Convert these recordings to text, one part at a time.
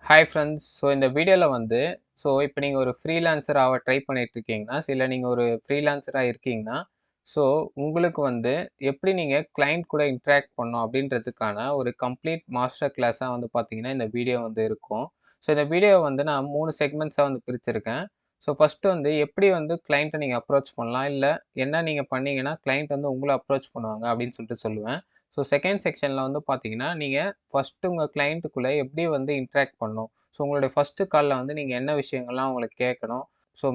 Hi friends. இந்த வீடியோல வந்து இப்போ நீங்க ஒரு ஃப்ரீலான்சர் ஆக ட்ரை பண்ணிட்டு இருக்கீங்கன்னா, இல்ல நீங்க ஒரு ஃப்ரீலான்சரா இருக்கீங்கன்னா, ஸோ உங்களுக்கு வந்து எப்படி நீங்க கிளையண்ட் கூட இன்டராக்ட் பண்ணணும் அப்படின்றதுக்கான ஒரு கம்ப்ளீட் மாஸ்டர் கிளாஸா வந்து பார்த்தீங்கன்னா, இந்த வீடியோ வந்து இருக்கும். இந்த வீடியோ வந்து நான் 3 செக்மெண்ட்ஸா வந்து பிரிச்சிருக்கேன். ஃபர்ஸ்ட் வந்து எப்படி வந்து கிளையண்ட்ட நீங்க அப்ரோச் பண்ணலாம், இல்ல என்ன நீங்க பண்ணீங்கன்னா கிளையண்ட் வந்து உங்கள அப்ரோச் பண்ணுவாங்க அப்படின்னு சொல்லிட்டு சொல்லுவேன். செகண்ட் செக்ஷன்ல வந்து பார்த்தீங்கன்னா, நீங்க ஃபர்ஸ்ட்டு உங்க கிளையண்ட்டுக்குள்ள எப்படி வந்து இன்டராக்ட் பண்ணணும். உங்களுடைய ஃபர்ஸ்ட்டு கால்ல வந்து நீங்க என்ன விஷயங்கள்லாம் அவங்களுக்கு கேட்கணும்.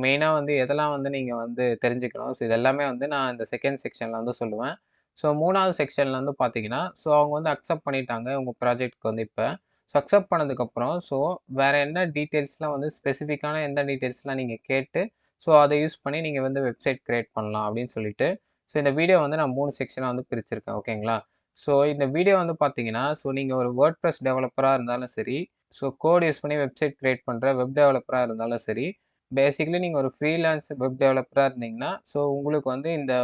மெயினா வந்து எதெல்லாம் வந்து நீங்க வந்து தெரிஞ்சுக்கணும். இது எல்லாமே வந்து நான் இந்த செகண்ட் செக்ஷன்ல வந்து சொல்லுவேன். 3வது செக்ஷன்ல வந்து பார்த்தீங்கன்னா, அவங்க வந்து அக்செப்ட் பண்ணிட்டாங்க உங்க ப்ராஜெக்ட்க்கு வந்து இப்ப. அக்செப்ட் பண்ணதுக்கப்புறம், வேற என்ன டீட்டெயில்ஸ்லாம் வந்து ஸ்பெசிஃபிக்கான எந்த டீட்டெயில்ஸ்லாம் நீங்க கேட்டு, அத யூஸ் பண்ணி நீங்க வந்து வெப்சைட் கிரியேட் பண்ணலாம் அப்படின்னு சொல்லிட்டு, இந்த வீடியோ வந்து நான் 3 செக்ஷனா வந்து பிரிச்சிருக்கேன். ஓகேங்களா? இந்த வீடியோ வந்து பார்த்தீங்கன்னா, நீங்க ஒரு வேர்ட்பிரஸ் டெவலப்பரா இருந்தாலும் சரி, கோட் யூஸ் பண்ணி வெப்சைட் கிரியேட் பண்ற வெப் டெவலப்பரா இருந்தாலும் சரி, பேசிக்கலி நீங்க ஒரு ஃப்ரீலான்ஸ் வெப் டெவலப்பரா இருந்தீங்கன்னா, உங்களுக்கு வந்து இந்த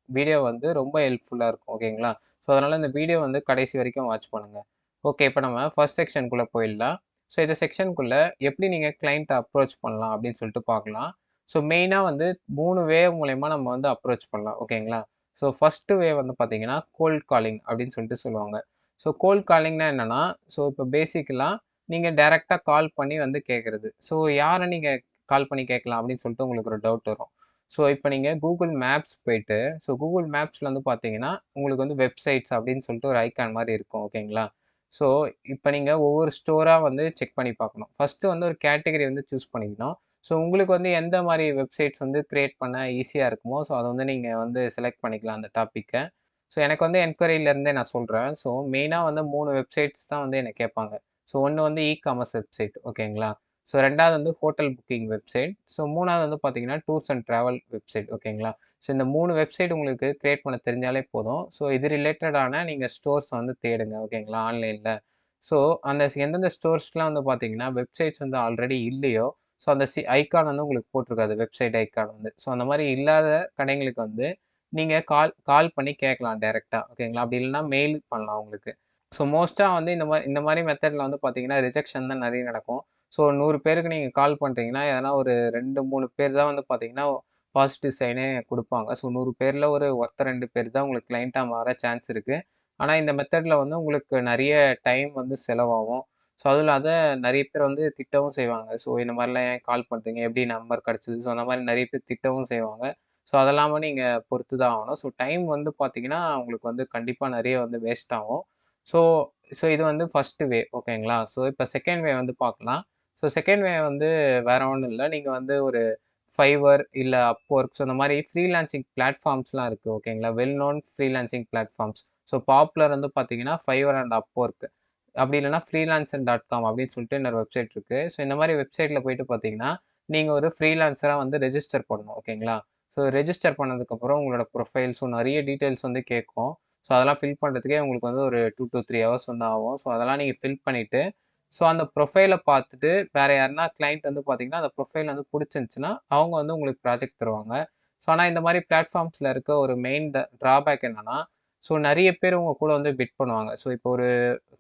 வீடியோ வந்து ரொம்ப ஹெல்ப்ஃபுல்லா இருக்கும். ஓகேங்களா? அதனால இந்த வீடியோ வந்து கடைசி வரைக்கும் வாட்ச் பண்ணுங்க. ஓகே. இப்ப நம்ம ஃபர்ஸ்ட் செக்ஷன்க்குள்ள போயிடலாம். இந்த செக்ஷன்க்குள்ள எப்படி நீங்க கிளையண்ட்ட அப்ரோச் பண்ணலாம் அப்படின்னு சொல்லிட்டு பார்க்கலாம். மெயினா வந்து 3 வே மூலியமா நம்ம வந்து அப்ரோச் பண்ணலாம். ஓகேங்களா? ஃபர்ஸ்ட் வே வந்து பார்த்தீங்கன்னா, கோல்ட் காலிங் அப்படின்னு சொல்லிட்டு சொல்லுவாங்க. கோல்ட் காலிங்னா என்னன்னா, இப்போ பேசிக்கலா நீங்க டைரக்ட்டா கால் பண்ணி வந்து கேட்கறது. யார நீங்க கால் பண்ணி கேட்கலாம் அப்படின்னு சொல்லிட்டு உங்களுக்கு ஒரு டவுட் வரும். இப்ப நீங்க Google மேப்ஸ் போயிட்டு, Google மேப்ஸ்ல வந்து பார்த்தீங்கன்னா, உங்களுக்கு வந்து வெப்சைட்ஸ் அப்படின்னு சொல்லிட்டு ஒரு ஐகான் மாரி இருக்கும். ஓகேங்களா? ஸோ இப்ப நீங்க ஒவ்வொரு ஸ்டோரா வந்து செக் பண்ணி பார்க்கணும். ஃபர்ஸ்ட்டு வந்து ஒரு கேட்டகரி வந்து சூஸ் பண்ணிக்கணும். உங்களுக்கு வந்து எந்த மாரி வெப்சைட்ஸ் வந்து கிரியேட் பண்ண ஈஸியா இருக்குமோ, அத வந்து நீங்க வந்து செலக்ட் பண்ணிக்கலாம் அந்த டாபிக்க. எனக்கு வந்து என்குயரில இருந்தே நான் சொல்றேன். மெயினா வந்து 3 வெப்சைட்ஸ் தான் வந்து என்ன கேட்பாங்க. ஒண்ணு வந்து இ-காமர்ஸ் வெப்சைட் ஓகேங்களா? 2வது வந்து ஹோட்டல் புக்கிங் வெப்சைட். 3வது வந்து பார்த்தீங்கன்னா, டூர்ஸ் அண்ட் டிராவல் வெப்சைட் ஓகேங்களா? இந்த 3 வெப்சைட் உங்களுக்கு கிரியேட் பண்ண தெரிஞ்சாலே போதும். இது ரிலேட்டடான நீங்க ஸ்டோர்ஸ் வந்து தேடுங்க. ஓகேங்களா? ஆன்லைன்ல. ஸோ அந்த எந்தெந்த ஸ்டோர்ஸ்லாம் வந்து பார்த்தீங்கன்னா, வெப்சைட்ஸ் வந்து ஆல்ரெடி இல்லையோ, அந்த ஐகான் வந்து உங்களுக்கு போட்டிருக்காது. வெப்சைட் ஐகான் வந்து. அந்த மாரி இல்லாத கடைங்களுக்கு வந்து நீங்க கால் கால் பண்ணி கேட்கலாம் டைரக்ட்டா. ஓகேங்களா? அப்படி இல்லன்னா மெயில் பண்ணலாம் அவங்களுக்கு. மோஸ்ட்டா வந்து இந்த மாரி மெத்தட்ல வந்து பார்த்தீங்கன்னா, ரிஜெக்ஷன் தான் நெறைய நடக்கும். 100 பேருக்கு நீங்க கால் பண்றீங்கன்னா, எதனா ஒரு 2, 3 பேர் தான் வந்து பார்த்தீங்கன்னா, பாசிட்டிவ் சைனே குடுப்பாங்க. 100 பேர்ல ஒருத்தர் 2 பேர் தான் உங்களுக்கு கிளையன்ட்டா மாற சான்ஸ் இருக்கு. ஆனா இந்த மெத்தட்ல வந்து உங்களுக்கு நெறைய டைம் வந்து செலவாகும். அதுவும் இல்லாத நெறைய பேர் வந்து திட்டவும் செய்வாங்க. இந்த மாரிலாம் ஏன் கால் பண்றீங்க? எப்படி நம்பர் கிடைச்சது? அந்த மாரி நெறைய பேர் திட்டவும் செய்வாங்க. அதெல்லாம நீங்க பொறுத்து தான் ஆகணும். டைம் வந்து பார்த்தீங்கன்னா, உங்களுக்கு வந்து கண்டிப்பா நெறைய வந்து வேஸ்ட் ஆகும். ஸோ இது வந்து ஃபர்ஸ்ட் வே ஓகேங்களா? இப்ப செகண்ட் வே வந்து பார்க்கலாம். செகண்ட் வே வந்து வேற ஒண்ணும் இல்ல. நீங்க வந்து ஒரு Fiverr இல்ல Upwork இந்த மாரி ஃப்ரீலான்சிங் பிளாட்ஃபார்ம்ஸ்லாம் இருக்கு. ஓகேங்களா? Well known freelancing platforms. Popular வந்து பார்த்தீங்கன்னா, Fiverr அண்ட் Upwork. அப்படி இல்லன்னா freelancer.com அப்படின்னு சொல்லிட்டு இன்னொரு வெப்சைட் இருக்கு. இந்த மாரி வெப்சைட்ல போயிட்டு பார்த்தீங்கன்னா, நீங்க ஒரு ஃப்ரீலான்சரா வந்து ரெஜிஸ்டர் பண்ணணும். ஓகேங்களா? ரெஜிஸ்டர் பண்ணதுக்கப்புறம் உங்களோட ப்ரொஃபைல் நெறைய டீட்டெயில்ஸ் வந்து கேட்கும். அதெல்லாம் ஃபில் பண்றதுக்கே உங்களுக்கு வந்து ஒரு 2 டூ 3 ஹவர்ஸ் வந்து ஆகும். அதெல்லாம் நீங்க ஃபில் பண்ணிட்டு, அந்த ப்ரொஃபைல பார்த்துட்டு வேற யாருன்னா கிளையண்ட் வந்து பார்த்தீங்கன்னா, அந்த ப்ரொஃபைல் வந்து புடிச்சிருந்துச்சுன்னா, அவங்க வந்து உங்களுக்கு ப்ராஜெக்ட் தருவாங்க. ஆனா இந்த மாரி பிளாட்ஃபார்ம்ஸ்ல இருக்க ஒரு மெயின் ட்ராபேக் என்னன்னா, நெறைய பேர் உங்க கூட வந்து பிட் பண்ணுவாங்க. இப்போ ஒரு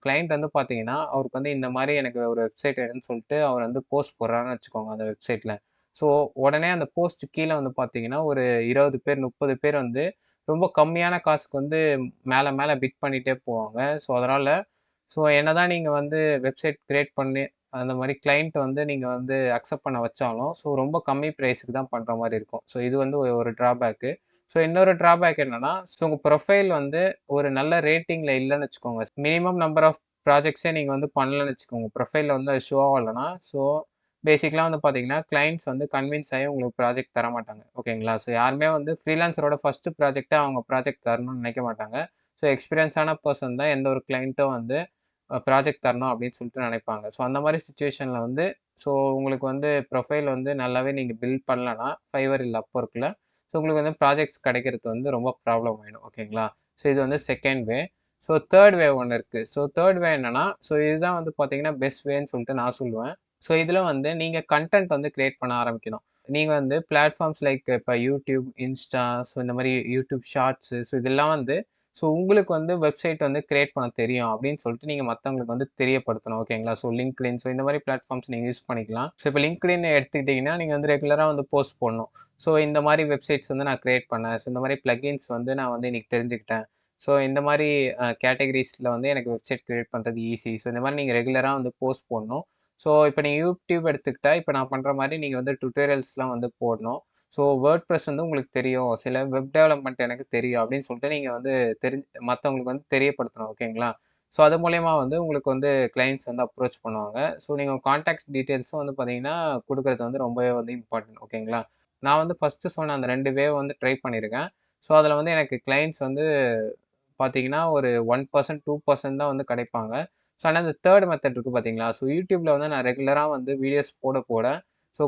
கிளையண்ட் வந்து பார்த்தீங்கன்னா, அவருக்கு வந்து இந்த மாரி எனக்கு ஒரு வெப்சைட் வேணும்னு சொல்லிட்டு அவர் வந்து போஸ்ட் போடுறாருன்னு வச்சுக்கோங்க அந்த வெப்சைட்ல. ஸோ உடனே அந்த போஸ்ட் கீழ வந்து பார்த்தீங்கன்னா, ஒரு 20 பேர், 30 பேர் வந்து ரொம்ப கம்மியான காசுக்கு வந்து மேல மேல பிட் பண்ணிட்டே போவாங்க. அதனால என்னதான் நீங்க வந்து வெப்சைட் கிரியேட் பண்ணி அந்த மாரி கிளையண்ட் வந்து நீங்க வந்து அக்செப்ட் பண்ண வச்சாலும், ரொம்ப கம்மி பிரைஸ்க்கு தான் பண்ற மாரி இருக்கும். இது வந்து ஒரு ட்ராபேக்கு. இன்னொரு ட்ராபேக் என்னன்னா, உங்க ப்ரொஃபைல் வந்து ஒரு நல்ல ரேட்டிங்ல இல்லன்னு வச்சுக்கோங்க. மினிமம் நம்பர் ஆஃப் ப்ராஜெக்ட்ஸே நீங்க வந்து பண்ணலன்னு வச்சுக்கோங்க. ப்ரொஃபைல்ல வந்து அது ஷோ ஆகலன்னா, பேசிக்கலா வந்து பார்த்தீங்கன்னா, கிளையண்ட்ஸ் வந்து கன்வின்ஸ் ஆயி உங்களுக்கு ப்ராஜெக்ட் தரமாட்டாங்க. ஓகேங்களா? யாருமே வந்து ஃப்ரீலான்சரோட ஃபர்ஸ்ட் ப்ராஜெக்ட்டா அவங்க ப்ராஜெக்ட் தரணும்னு நினைக்க மாட்டாங்க. எக்ஸ்பீரியன்ஸான பெர்சன் தான் எந்த ஒரு கிளையண்ட்டும் வந்து ப்ராஜெக்ட் தரணும் அப்படின்னு சொல்லிட்டு நினைப்பாங்க. அந்த மாரி சிச்சுவேஷன்ல வந்து உங்களுக்கு வந்து ப்ரொஃபைல் வந்து நல்லாவே நீங்க பில்ட் பண்ணலன்னா, Fiverr இல்ல Upworkல உங்களுக்கு வந்து ப்ராஜெக்ட்ஸ் கிடைக்கிறது வந்து ரொம்ப ப்ராப்ளம் ஆயிடும். ஓகேங்களா? இது வந்து செகண்ட் வே. தேர்ட் வே ஒண்ணு இருக்கு. தேர்ட் வே என்னன்னா, இதுதான் வந்து பார்த்தீங்கன்னா, பெஸ்ட் வேன்னு சொல்லிட்டு நான் சொல்லுவேன். இதுல வந்து நீங்க கன்டென்ட் வந்து கிரியேட் பண்ண ஆரம்பிக்கணும். நீங்க வந்து பிளாட்ஃபார்ம்ஸ் லைக் இப்ப YouTube, Insta இந்த மாரி YouTube ஷார்ட்ஸ் இதெல்லாம் வந்து ஸோ உங்களுக்கு வந்து வெப்சைட் வந்து கிரியேட் பண்ண தெரியும் அப்படின்னு சொல்லிட்டு நீங்க மத்தவங்களுக்கு வந்து தெரியப்படுத்தணும். ஓகேங்களா? ஸோ LinkedIn இந்த மாரி பிளாட்ஃபார்ம்ஸ் நீங்க யூஸ் பண்ணிக்கலாம். ஸோ இப்ப LinkedIn எடுத்துக்கிட்டீங்கன்னா, நீங்க வந்து ரெகுலரா வந்து போஸ்ட் போடணும். ஸோ இந்த மாரி வெப்சைட்ஸ் வந்து நான் கிரியேட் பண்ணேன். ஸோ இந்த மாரி பிளக்கின்ஸ் வந்து நான் வந்து இன்னைக்கு தெரிஞ்சுக்கிட்டேன். ஸோ இந்த மாரி கேட்டகரீஸ்ல வந்து எனக்கு வெப்சைட் கிரியேட் பண்றது ஈஸி. ஸோ இந்த மாரி நீங்க ரெகுலரா வந்து போஸ்ட் போடணும். ஸோ இப்ப நீங்க YouTube எடுத்துக்கிட்டா, இப்ப நான் பண்ற மாரி நீங்க வந்து டுட்டோரியல்ஸ்லாம் வந்து போடணும். ஸோ வேர்ட்பிரஸ் வந்து உங்களுக்கு தெரியும். சில வெப் டெவலப்மெண்ட் எனக்கு தெரியும் அப்படின்னு சொல்லிட்டு நீங்க வந்து மத்தவங்களுக்கு வந்து தெரியப்படுத்தணும். ஓகேங்களா? ஸோ அது மூலியமா வந்து உங்களுக்கு வந்து கிளையண்ட்ஸ் வந்து அப்ரோச் பண்ணுவாங்க. ஸோ நீங்க கான்டாக்ட் டீட்டெயில்ஸும் வந்து பார்த்தீங்கன்னா, குடுக்குறது வந்து ரொம்பவே வந்து இம்பார்ட்டன்ட். ஓகேங்களா? நான் வந்து ஃபர்ஸ்ட்டு சொன்ன அந்த 2 வேவ் வந்து ட்ரை பண்ணியிருக்கேன். ஸோ அதில வந்து எனக்கு கிளையண்ட்ஸ் வந்து பார்த்தீங்கன்னா, ஒரு 1% 2% தான் வந்து கிடைப்பாங்க. ஸோ ஆனா இந்த 3 மெத்தட் இருக்கு பார்த்தீங்களா? ஸோ YouTubeல வந்து நான் ரெகுலரா வந்து வீடியோஸ் போட, ஸோ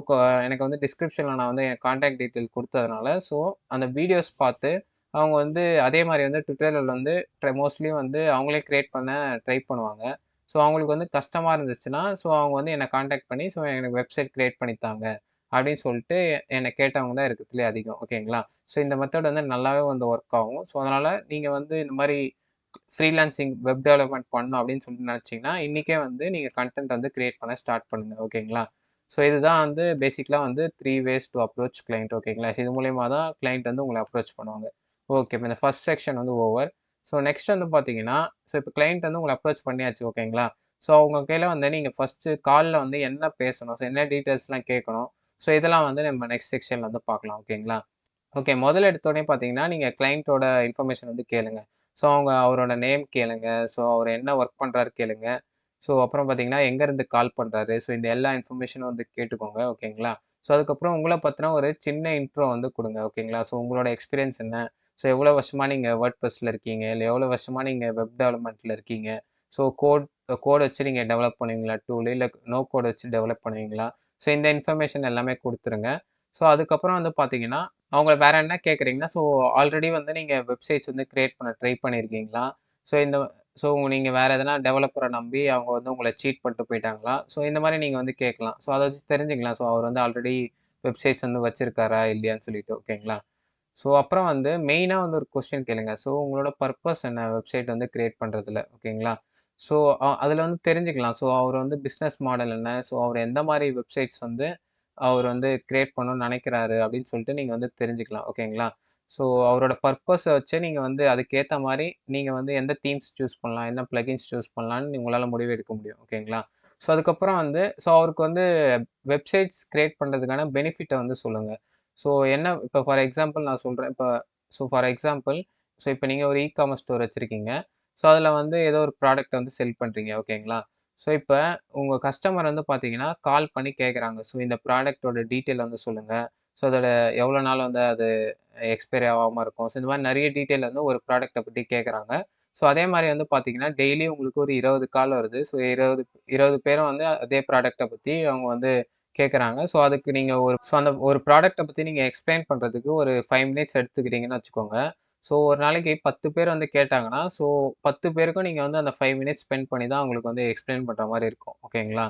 எனக்கு வந்து டிஸ்கிரிப்ஷன்ல நான் வந்து என் கான்டாக்ட் டீட்டெயில் குடுத்ததுனால, ஸோ அந்த வீடியோஸ் பார்த்து அவங்க வந்து அதே மாரி வந்து டுட்டோரியல் வந்து மோஸ்ட்லி வந்து அவங்களே கிரியேட் பண்ண ட்ரை பண்ணுவாங்க. ஸோ அவங்களுக்கு வந்து கஷ்டமா இருந்துச்சுன்னா, ஸோ அவங்க வந்து என்ன கான்டாக்ட் பண்ணி, ஸோ எனக்கு வெப்சைட் கிரியேட் பண்ணி தாங்க அப்படின்னு சொல்லிட்டு என்ன கேட்டவங்க தான் இருக்கிறதுலயே அதிகம். ஓகேங்களா? ஸோ இந்த மெத்தட் வந்து நல்லாவே வந்து ஒர்க் ஆகும். ஸோ அதனால நீங்க வந்து இந்த மாரி ஃப்ரீலான்சிங் வெப் டெவலப்மெண்ட் பண்ணணும் அப்படின்னு சொல்லிட்டு நினைச்சீங்கன்னா, இன்னைக்கே வந்து நீங்க கன்டென்ட் வந்து கிரியேட் பண்ண ஸ்டார்ட் பண்ணுங்க. ஓகேங்களா? ஸோ இதுதான் வந்து பேசிக்கலா வந்து 3 வேஸ் டூ அப்ரோச் கிளையன்ட். ஓகேங்களா? இது மூலியமா தான் கிளையன்ட் வந்து உங்கள அப்ரோச் பண்ணுவாங்க. ஓகே. இப்ப இந்த ஃபர்ஸ்ட் செக்ஷன் வந்து ஓவர். ஸோ நெக்ஸ்ட் வந்து பார்த்தீங்கன்னா, ஸோ இப்ப கிளையன்ட் வந்து உங்கள அப்ரோச் பண்ணியாச்சு. ஓகேங்களா? ஸோ அவங்க கையில வந்து நீங்க ஃபர்ஸ்ட்டு கால்ல வந்து என்ன பேசணும்? ஸோ என்ன டீட்டெயில்ஸ்லாம் கேட்கணும்? ஸோ இதெல்லாம் வந்து நம்ம நெக்ஸ்ட் செக்ஷன்ல வந்து பார்க்கலாம். ஓகேங்களா? ஓகே. முதல்ல எடுத்தோனே பார்த்தீங்கன்னா, நீங்க கிளையன்ட்டோட இன்ஃபர்மேஷன் வந்து கேளுங்க. ஸோ அவரோட நேம் கேளுங்க. ஸோ அவரு என்ன ஒர்க் பண்றாரு கேளுங்க. ஸோ அப்புறம் பார்த்தீங்கன்னா, எங்கேருந்து கால் பண்றாரு. ஸோ இந்த எல்லா இன்ஃபர்மேஷனும் வந்து கேட்டுக்கோங்க. ஓகேங்களா? ஸோ அதுக்கப்புறம் உங்கள பத்தின ஒரு சின்ன இன்ட்ரோ வந்து குடுங்க. ஓகேங்களா? ஸோ உங்களோட எக்ஸ்பீரியன்ஸ் என்ன? ஸோ எவ்வளோ வருஷமா நீங்க வேர்ட்பிரஸ்ல இருக்கீங்க? இல்ல எவ்வளோ வருஷமா நீங்க வெப் டெவலப்மெண்ட்ல இருக்கீங்க? ஸோ கோட் வச்சு நீங்க டெவலப் பண்ணுவீங்களா டூலு? இல்ல நோ கோட் வச்சு டெவலப் பண்ணுவீங்களா? ஸோ இந்த இன்ஃபர்மேஷன் எல்லாமே குடுத்துருங்க. ஸோ அதுக்கப்புறம் வந்து பார்த்தீங்கன்னா, அவங்கள வேற என்ன கேட்குறீங்கன்னா, ஸோ ஆல்ரெடி வந்து நீங்க வெப்சைட்ஸ் வந்து கிரியேட் பண்ண ட்ரை பண்ணியிருக்கீங்களா? ஸோ ஸோ நீங்க வேற எதனா டெவலப்பர நம்பி அவங்க வந்து உங்கள சீட் பண்ணிட்டு போயிட்டாங்களா? ஸோ இந்த மாரி நீங்க வந்து கேட்கலாம். ஸோ அத வச்சு தெரிஞ்சுக்கலாம். ஸோ அவர் வந்து ஆல்ரெடி வெப்சைட்ஸ் வந்து வச்சிருக்காரா? இல்லையான்னு சொல்லிட்டு. ஓகேங்களா? ஸோ அப்புறம் வந்து மெயினா வந்து ஒரு கொஸ்டின் கேளுங்க. ஸோ உங்களோட பர்ப்பஸ் என்ன? வெப்சைட் வந்து கிரியேட் பண்றதுல. ஓகேங்களா? ஸோ அதுல வந்து தெரிஞ்சுக்கலாம். ஸோ அவர் வந்து பிசினஸ் மாடல் என்ன? ஸோ அவர் எந்த மாரி வெப்சைட்ஸ் வந்து அவர் வந்து கிரியேட் பண்ணணும்னு நெனைக்கிறாரு அப்படின்னு சொல்லிட்டு நீங்க வந்து தெரிஞ்சுக்கலாம். ஓகேங்களா? ஸோ அவரோட பர்ப்பஸ வச்சே நீங்க வந்து அதுக்கேத்த மாரி நீங்க வந்து எந்த தீம்ஸ் சூஸ் பண்ணலாம், என்ன பிளக்கின்ஸ் சூஸ் பண்ணலாம்ன்னு உங்களால முடிவு எடுக்க முடியும். ஓகேங்களா? ஸோ அதுக்கப்புறம் வந்து அவருக்கு வந்து வெப்சைட்ஸ் கிரியேட் பண்றதுக்கான பெனிஃபிட்ட வந்து சொல்லுங்க. ஸோ என்ன இப்ப ஃபார் எக்ஸாம்பிள் நான் சொல்றேன். ஃபார் எக்ஸாம்பிள் இப்ப நீங்க ஒரு காமர்ஸ் ஸ்டோர் வச்சிருக்கீங்க. ஸோ அதுல வந்து ஏதோ ஒரு ப்ராடக்ட் வந்து செல் பண்றீங்க. ஓகேங்களா? ஸோ இப்ப உங்க கஸ்டமர் வந்து பார்த்தீங்கன்னா, கால் பண்ணி கேட்குறாங்க. ஸோ இந்த ப்ராடக்ட்டோட டீட்டெயில் வந்து சொல்லுங்க. ஸோ அதோட எவ்வளோ நாள் வந்து அது எக்ஸ்பைரி ஆவாம இருக்கும். ஸோ இந்த மாரி நெறைய டீட்டெயில் வந்து ஒரு ப்ராடக்ட்ட பத்தி கேட்குறாங்க. ஸோ அதே மாரி வந்து பார்த்தீங்கன்னா, டெய்லி உங்களுக்கு ஒரு 20 கால் வருது. ஸோ 20 பேரும் வந்து அதே ப்ராடக்ட்ட பத்தி அவங்க வந்து கேட்குறாங்க. ஸோ அதுக்கு நீங்க அந்த ஒரு ப்ராடக்ட்ட பத்தி நீங்க எக்ஸ்ப்ளைன் பண்றதுக்கு ஒரு 5 மினிட்ஸ் எடுத்துக்கிறீங்கன்னு வச்சுக்கோங்க. ஸோ ஒரு நாளைக்கு 10 பேர் வந்து கேட்டாங்கன்னா, ஸோ 10 பேருக்கும் நீங்க வந்து அந்த 5 மினிட்ஸ் ஸ்பெண்ட் பண்ணி தான் உங்களுக்கு வந்து எக்ஸ்ப்ளைன் பண்ற மாரி இருக்கும். ஓகேங்களா?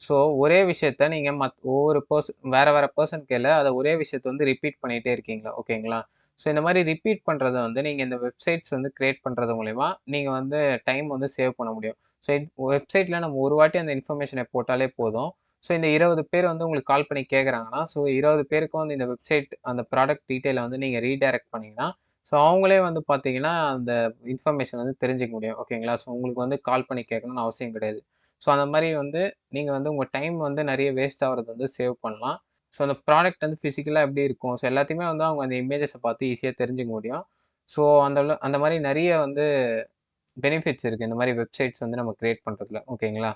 ஸோ ஒரே விஷயத்த நீங்க ஒவ்வொரு வேற வேற பெர்சன் கையில அத ஒரே விஷயத்த வந்து ரிப்பீட் பண்ணிட்டே இருக்கீங்க. ஓகேங்களா? ஸோ இந்த மாரி ரிப்பீட் பண்றத வந்து நீங்க இந்த வெப்சைட்ஸ் வந்து கிரியேட் பண்றது மூலியமா, நீங்க வந்து டைம் வந்து சேவ் பண்ண முடியும். ஸோ வெப்சைட்ல நம்ம ஒரு வாட்டி அந்த இன்ஃபர்மேஷன போட்டாலே போதும். ஸோ இந்த 20 பேர் வந்து உங்களுக்கு கால் பண்ணி கேட்குறாங்கன்னா, ஸோ 20 பேருக்கும் வந்து இந்த வெப்சைட் அந்த ப்ராடக்ட் டீட்டெயில வந்து நீங்க ரீடைரக்ட் பண்ணீங்கன்னா, ஸோ அவங்களே வந்து பார்த்தீங்கன்னா, அந்த இன்ஃபர்மேஷன் வந்து தெரிஞ்சுக்க முடியும். ஓகேங்களா? ஸோ உங்களுக்கு வந்து கால் பண்ணி கேட்கணும்னு அவசியம் கிடையாது. ஸோ அந்த மாரி வந்து நீங்க வந்து உங்க டைம் வந்து நெறைய வேஸ்ட் ஆவறத வந்து சேவ் பண்ணலாம். ஸோ அந்த ப்ராடக்ட் வந்து பிசிக்கலா எப்படி இருக்கும்? ஸோ எல்லாத்தையுமே வந்து அவங்க அந்த இமேஜஸ பார்த்து ஈஸியா தெரிஞ்சுக்க முடியும். ஸோ அந்த மாரி நெறைய வந்து பெனிஃபிட்ஸ் இருக்கு. இந்த மாரி வெப்சைட்ஸ் வந்து நம்ம கிரியேட் பண்றதுல. ஓகேங்களா?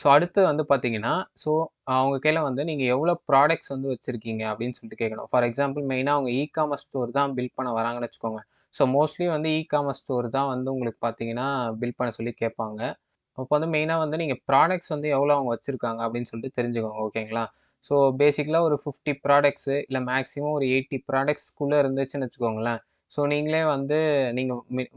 ஸோ அடுத்து வந்து பார்த்தீங்கன்னா, ஸோ அவங்க கையில வந்து நீங்க எவ்வளோ ப்ராடக்ட்ஸ் வந்து வச்சிருக்கீங்க அப்படின்னு சொல்லிட்டு கேட்கணும். ஃபார் எக்ஸாம்பிள் மெயினா அவங்க காமர்ஸ் ஸ்டோர் தான் பில்ட் பண்ண வராங்கன்னு வச்சுக்கோங்க. ஸோ மோஸ்ட்லி வந்து காமர்ஸ் ஸ்டோர் தான் வந்து உங்களுக்கு பார்த்தீங்கன்னா, பில்ட் பண்ண சொல்லி கேட்பாங்க. அப்போ வந்து மெயினா வந்து நீங்க ப்ராடக்ட்ஸ் வந்து எவ்வளோ அவங்க வச்சிருக்காங்க அப்படின்னு சொல்லிட்டு தெரிஞ்சுக்கோங்க. ஓகேங்களா? ஸோ பேசிக்கலா ஒரு 50 ப்ராடக்ட்ஸு இல்ல மேக்ஸிமம் ஒரு 80 ப்ராடக்ட்ஸ்குள்ள இருந்துச்சுன்னு வச்சுக்கோங்களேன். ஸோ நீங்களே வந்து நீங்க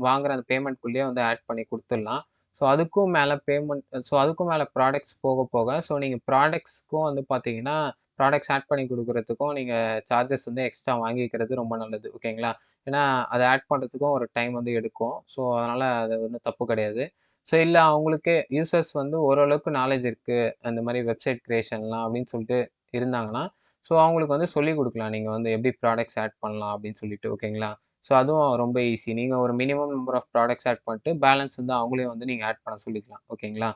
வாங்குற அந்த பேமெண்ட்குள்ளேயே வந்து ஆட் பண்ணி குடுத்துடலாம். அதுக்கும் மேல ப்ராடக்ட்ஸ் போக, ஸோ நீங்க ப்ராடக்ட்ஸ்க்கும் வந்து பார்த்தீங்கன்னா, ப்ராடக்ட்ஸ் ஆட் பண்ணி குடுக்குறதுக்கும் நீங்க சார்ஜஸ் வந்து எக்ஸ்ட்ரா வாங்கிக்கிறது ரொம்ப நல்லது. ஓகேங்களா? ஏன்னா, அத ஆட் பண்றதுக்கும் ஒரு டைம் வந்து எடுக்கும். ஸோ, அதனால அது ஒண்ணும் தப்பு கிடையாது. ஸோ, இல்ல அவங்களுக்கே யூசர்ஸ் வந்து ஓரளவுக்கு நாலேட்ஜ் இருக்கு. அந்த மாரி வெப்சைட் கிரியேஷன்லாம் அப்படின்னு சொல்லிட்டு இருந்தாங்கன்னா, ஸோ அவங்களுக்கு வந்து சொல்லிக் குடுக்கலாம். நீங்க வந்து எப்படி ப்ராடக்ட்ஸ் ஆட் பண்ணலாம் அப்படின்னு சொல்லிட்டு. ஓகேங்களா? ஸோ, அதுவும் ரொம்ப ஈஸி. நீங்க ஒரு minimum number of products add பண்ணிட்டு, பேலன்ஸ் வந்து அவங்களையும் வந்து நீங்க ஆட் பண்ண சொல்லிக்கலாம். ஓகேங்களா?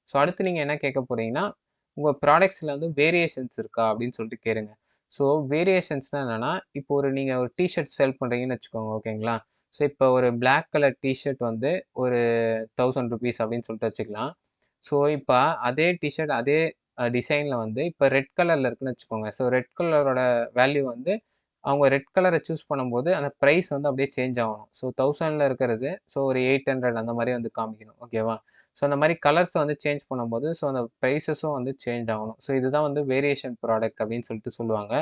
ஸோ, அடுத்து நீங்க என்ன கேட்க போறீங்கன்னா, உங்க ப்ராடக்ட்ஸ்ல வந்து வேரியேஷன்ஸ் இருக்கா? அப்படின்னு சொல்லிட்டு கேளுங்க. ஸோ, வேரியேஷன்ஸ்னா என்னன்னா, இப்போ நீங்க ஒரு டீ ஷர்ட் சேல் பண்றீங்கன்னு வச்சுக்கோங்க. ஓகேங்களா? ஸோ, இப்போ ஒரு பிளாக் கலர் டீ ஷர்ட் வந்து ஒரு ₹1000 அப்படின்னு சொல்லிட்டு வச்சுக்கலாம். ஸோ, இப்ப அதே டீ ஷர்ட் அதே டிசைன்ல வந்து இப்ப ரெட் கலர்ல இருக்குன்னு வச்சுக்கோங்க. ஸோ, ரெட் கலரோட வேல்யூ வந்து அவங்க ரெட் கலர சூஸ் பண்ணும்போது, அந்த பிரைஸ் வந்து அப்படியே சேஞ்ச் ஆகணும். ஸோ 1000ல இருக்கிறது, ஸோ ஒரு 800 அந்த மாரி வந்து காமிக்கணும். ஓகேவா? ஸோ அந்த மாரி கலர்ஸ வந்து சேஞ்ச் பண்ணும்போது, ஸோ அந்த பிரைஸஸும் வந்து சேஞ்ச் ஆகணும். ஸோ இதுதான் வந்து வேரியேஷன் ப்ராடக்ட் அப்படின்னு சொல்லிட்டு சொல்லுவாங்க.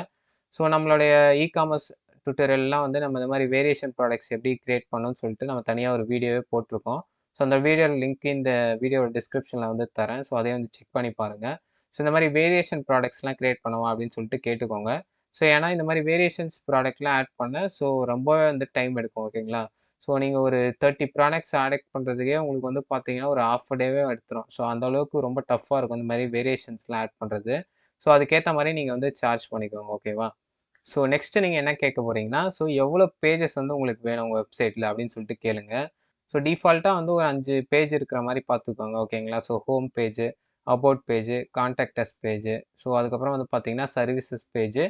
ஸோ நம்மளுடைய இ-காமர்ஸ் டுட்டோரியல்லாம் வந்து நம்ம இந்த மாரி வேரியேஷன் ப்ராடக்ட்ஸ் எப்படி கிரியேட் பண்ணணும்னு சொல்லிட்டு நம்ம தனியா ஒரு வீடியோவே போட்டிருக்கோம். ஸோ அந்த வீடியோ லிங்க் இந்த வீடியோவோட டிஸ்கிரிப்ஷன்ல வந்து தரேன். ஸோ அதையும் வந்து செக் பண்ணி பாருங்க. ஸோ இந்த மாரி வேரியேஷன் ப்ராடக்ட்ஸ்லாம் கிரியேட் பண்ணவா அப்படின்னு சொல்லிட்டு கேட்டுக்கோங்க. ஸோ ஏன்னா இந்த மாரி வேரியேஷன்ஸ் ப்ராடக்ட்லாம் ஆட் பண்ண ஸோ ரொம்பவே வந்து டைம் எடுக்கும். ஓகேங்களா? ஸோ நீங்க ஒரு 30 ப்ராடக்ட்ஸ் ஆட் பண்றதுக்கே உங்களுக்கு வந்து பார்த்தீங்கன்னா, ஒரு 1/2 அ டேவே எடுத்துரும். ஸோ அந்த அளவுக்கு ரொம்ப டஃப்பா இருக்கும் இந்த மாரி வேரியேஷன்ஸ்லாம் ஆட் பண்றது. ஸோ அதுக்கேத்த மாரி நீங்க வந்து சார்ஜ் பண்ணிக்கோங்க. ஓகேவா? ஸோ நெக்ஸ்ட் நீங்க என்ன கேட்க போறீங்கன்னா, ஸோ எவ்வளோ பேஜஸ் வந்து உங்களுக்கு வேணும் உங்க வெப்சைட்ல அப்படின்னு சொல்லிட்டு கேளுங்க. ஸோ டிஃபால்ட்டா வந்து ஒரு 5 பேஜ் இருக்கிற மாரி பார்த்துக்கோங்க. ஓகேங்களா? So home page, about page, contact as page, so அதுக்கப்புறம் வந்து பார்த்தீங்கன்னா, சர்வீசஸ் பேஜ்,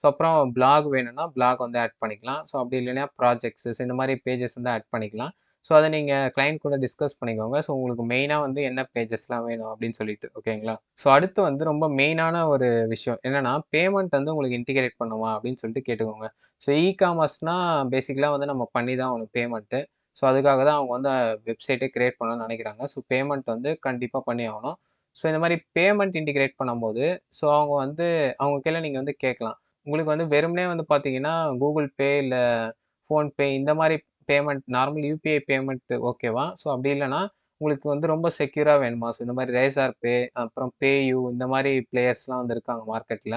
ஸோ அப்புறம் பிளாக் வேணும்னா பிளாக் வந்து ஆட் பண்ணிக்கலாம். ஸோ அப்படி இல்லைன்னா ப்ராஜெக்ட்ஸ் இந்த மாரி பேஜஸ் வந்து ஆட் பண்ணிக்கலாம். ஸோ அத நீங்க கிளையண்ட் கூட டிஸ்கஸ் பண்ணிக்கோங்க. ஸோ உங்களுக்கு மெயினா வந்து என்ன பேஜஸ்லாம் வேணும் அப்படின்னு சொல்லிட்டு. ஓகேங்களா? ஸோ அடுத்து வந்து ரொம்ப மெயினான ஒரு விஷயம் என்னன்னா, பேமெண்ட் வந்து உங்களுக்கு இன்டிகிரேட் பண்ணுமா அப்படின்னு சொல்லிட்டு கேட்டுக்கோங்க. ஸோ இ-காமர்ஸ்னா பேசிக்கலா வந்து நம்ம பண்ணி தான் ஆகணும் பேமெண்ட். ஸோ அதுக்காக தான் அவங்க வந்து வெப்சைட்டே கிரியேட் பண்ணணும்னு நெனைக்கிறாங்க. ஸோ பேமெண்ட் வந்து கண்டிப்பா பண்ணி ஆகணும். ஸோ இந்த மாரி பேமெண்ட் இன்டிகிரேட் பண்ணும்போது, ஸோ அவங்க வந்து அவங்க கையில நீங்க வந்து கேட்கலாம். உங்களுக்கு வந்து வெறுமனே வந்து பார்த்தீங்கன்னா, Google Pay இல்ல ஃபோன்பே இந்த மாரி பேமெண்ட் நார்மல் யுபிஐ பேமெண்ட் ஓகேவா? ஸோ அப்படி இல்லன்னா, உங்களுக்கு வந்து ரொம்ப செக்யூரா வேணுமா? ஸோ இந்த மாரி ரேசார் பே, அப்புறம் பேயூ இந்த மாரி பிளேயர்ஸ்லாம் வந்து இருக்காங்க மார்க்கெட்ல.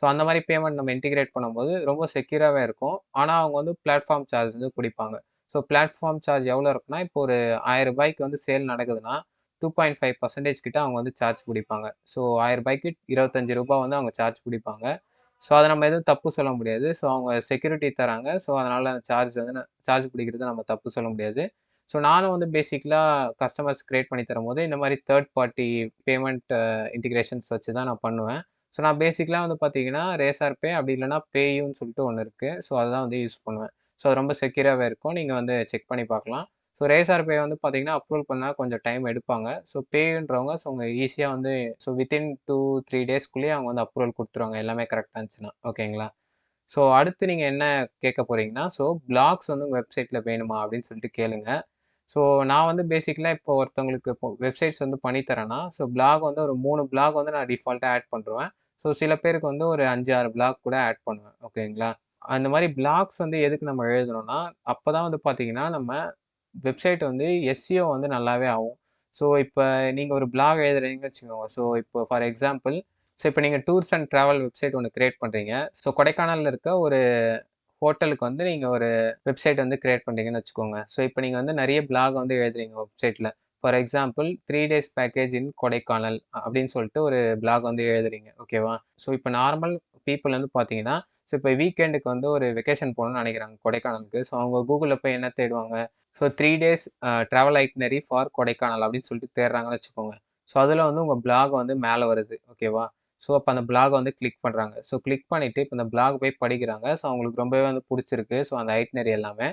ஸோ அந்த மாரி பேமெண்ட் நம்ம இன்டிகிரேட் பண்ணும்போது ரொம்ப செக்யூராவே இருக்கும். ஆனா அவங்க வந்து பிளாட்ஃபார்ம் சார்ஜ் வந்து புடிப்பாங்க. ஸோ பிளாட்ஃபார்ம் சார்ஜ் எவ்வளோ இருக்குன்னா, இப்போ ஒரு ரூ. 1000க்கு வந்து சேல் நடக்குதுன்னா, 2.5% கிட்ட அவங்க வந்து சார்ஜ் புடிப்பாங்க. ஸோ ரூ. 1000க்கு ரூ. 25 வந்து அவங்க சார்ஜ் புடிப்பாங்க. ஸோ அத நம்ம எதுவும் தப்பு சொல்ல முடியாது. ஸோ அவங்க செக்யூரிட்டி தராங்க. ஸோ அதனால சார்ஜ் வந்து சார்ஜ் பிடிக்கிறத நம்ம தப்பு சொல்ல முடியாது. ஸோ நானும் வந்து பேசிக்கலா கஸ்டமர்ஸ் கிரியேட் பண்ணி தரும்போது, இந்த மாரி தேர்ட் பார்ட்டி பேமெண்ட் இன்டிகிரேஷன்ஸ் வச்சு தான் நான் பண்ணுவேன். ஸோ நான் பேசிக்கலா வந்து பார்த்தீங்கன்னா, ரேசார் பே அப்படி இல்லன்னா பேயூன்னு சொல்லிட்டு ஒண்ணு இருக்கு. ஸோ அததான் வந்து யூஸ் பண்ணுவேன். ஸோ அது ரொம்ப செக்யூராவே இருக்கும். நீங்க வந்து செக் பண்ணி பார்க்கலாம். ஸோ ரேசார் பே வந்து பார்த்தீங்கன்னா, அப்ரூவல் பண்ணா கொஞ்சம் டைம் எடுப்பாங்க. ஸோ பேயுன்றவங்க ஸோ அவங்க ஈஸியா வந்து ஸோ வித்தின் 2, 3 டேஸ்க்குள்ளேயே அவங்க வந்து அப்ரூவல் குடுத்துருவாங்க. எல்லாமே கரெக்ட்டா இருந்துச்சுன்னா. ஓகேங்களா? ஸோ அடுத்து நீங்க என்ன கேட்க போறீங்கன்னா, ஸோ பிளாக்ஸ் வந்து உங்க வெப்சைட்ல வேணுமா? அப்படின்னு சொல்லிட்டு கேளுங்க. ஸோ நான் வந்து பேசிக்கலா இப்போ ஒருத்தவங்களுக்கு இப்போ வெப்சைட்ஸ் வந்து பண்ணி தரேன்னா, ஸோ பிளாக் வந்து ஒரு 3 பிளாக் வந்து நான் டிஃபால்ட்டா ஆட் பண்ருவேன். ஸோ சில பேருக்கு வந்து ஒரு 5, 6 பிளாக் கூட ஆட் பண்ணுவேன். ஓகேங்களா? அந்த மாரி பிளாக்ஸ் வந்து எதுக்கு நம்ம எழுதணும்னா, அப்பதான் வந்து பார்த்தீங்கன்னா, நம்ம வெப்சைட் வந்து எஸ்இஓ வந்து நல்லாவே ஆகும். ஸோ இப்ப நீங்க ஒரு பிளாக் எழுதுறீங்கன்னு வச்சுக்கோங்க. ஸோ இப்போ ஃபார் எக்ஸாம்பிள், ஸோ இப்ப நீங்க டூர்ஸ் அண்ட் டிராவல் வெப்சைட் ஒண்ணு கிரியேட் பண்றீங்க. ஸோ கொடைக்கானல்ல இருக்க ஒரு ஹோட்டலுக்கு வந்து நீங்க ஒரு வெப்சைட் வந்து கிரியேட் பண்றீங்கன்னு வச்சுக்கோங்க. ஸோ இப்ப நீங்க வந்து நெறைய பிளாக் வந்து எழுதுறீங்க வெப்சைட்ல. ஃபார் எக்ஸாம்பிள் 3 டேஸ் பேக்கேஜ் இன் கொடைக்கானல் அப்படின்னு சொல்லிட்டு ஒரு பிளாக் வந்து எழுதுறீங்க. ஓகேவா? ஸோ இப்ப நார்மல் பீப்பிள் வந்து பார்த்தீங்கன்னா, ஸோ இப்ப வீக்கெண்டுக்கு வந்து ஒரு வெக்கேஷன் போணும்னு நெனைக்கிறாங்க கொடைக்கானலுக்கு. ஸோ அவங்க Googleல போய் என்ன தேடுவாங்க? So 3 days travel itinerary for Kodaikanal அப்படின்னு சொல்லிட்டு தேடுறாங்கன்னு வச்சுக்கோங்க. ஸோ அதுல வந்து உங்க பிளாக் வந்து மேல வருது. ஓகேவா? ஸோ அப்ப அந்த பிளாக வந்து கிளிக் பண்றாங்க. ஸோ கிளிக் பண்ணிட்டு இப்ப இந்த பிளாக் போய் படிக்கிறாங்க. ஸோ அவங்களுக்கு ரொம்பவே வந்து புடிச்சிருக்கு. ஸோ அந்த ஐட்னரி எல்லாமே.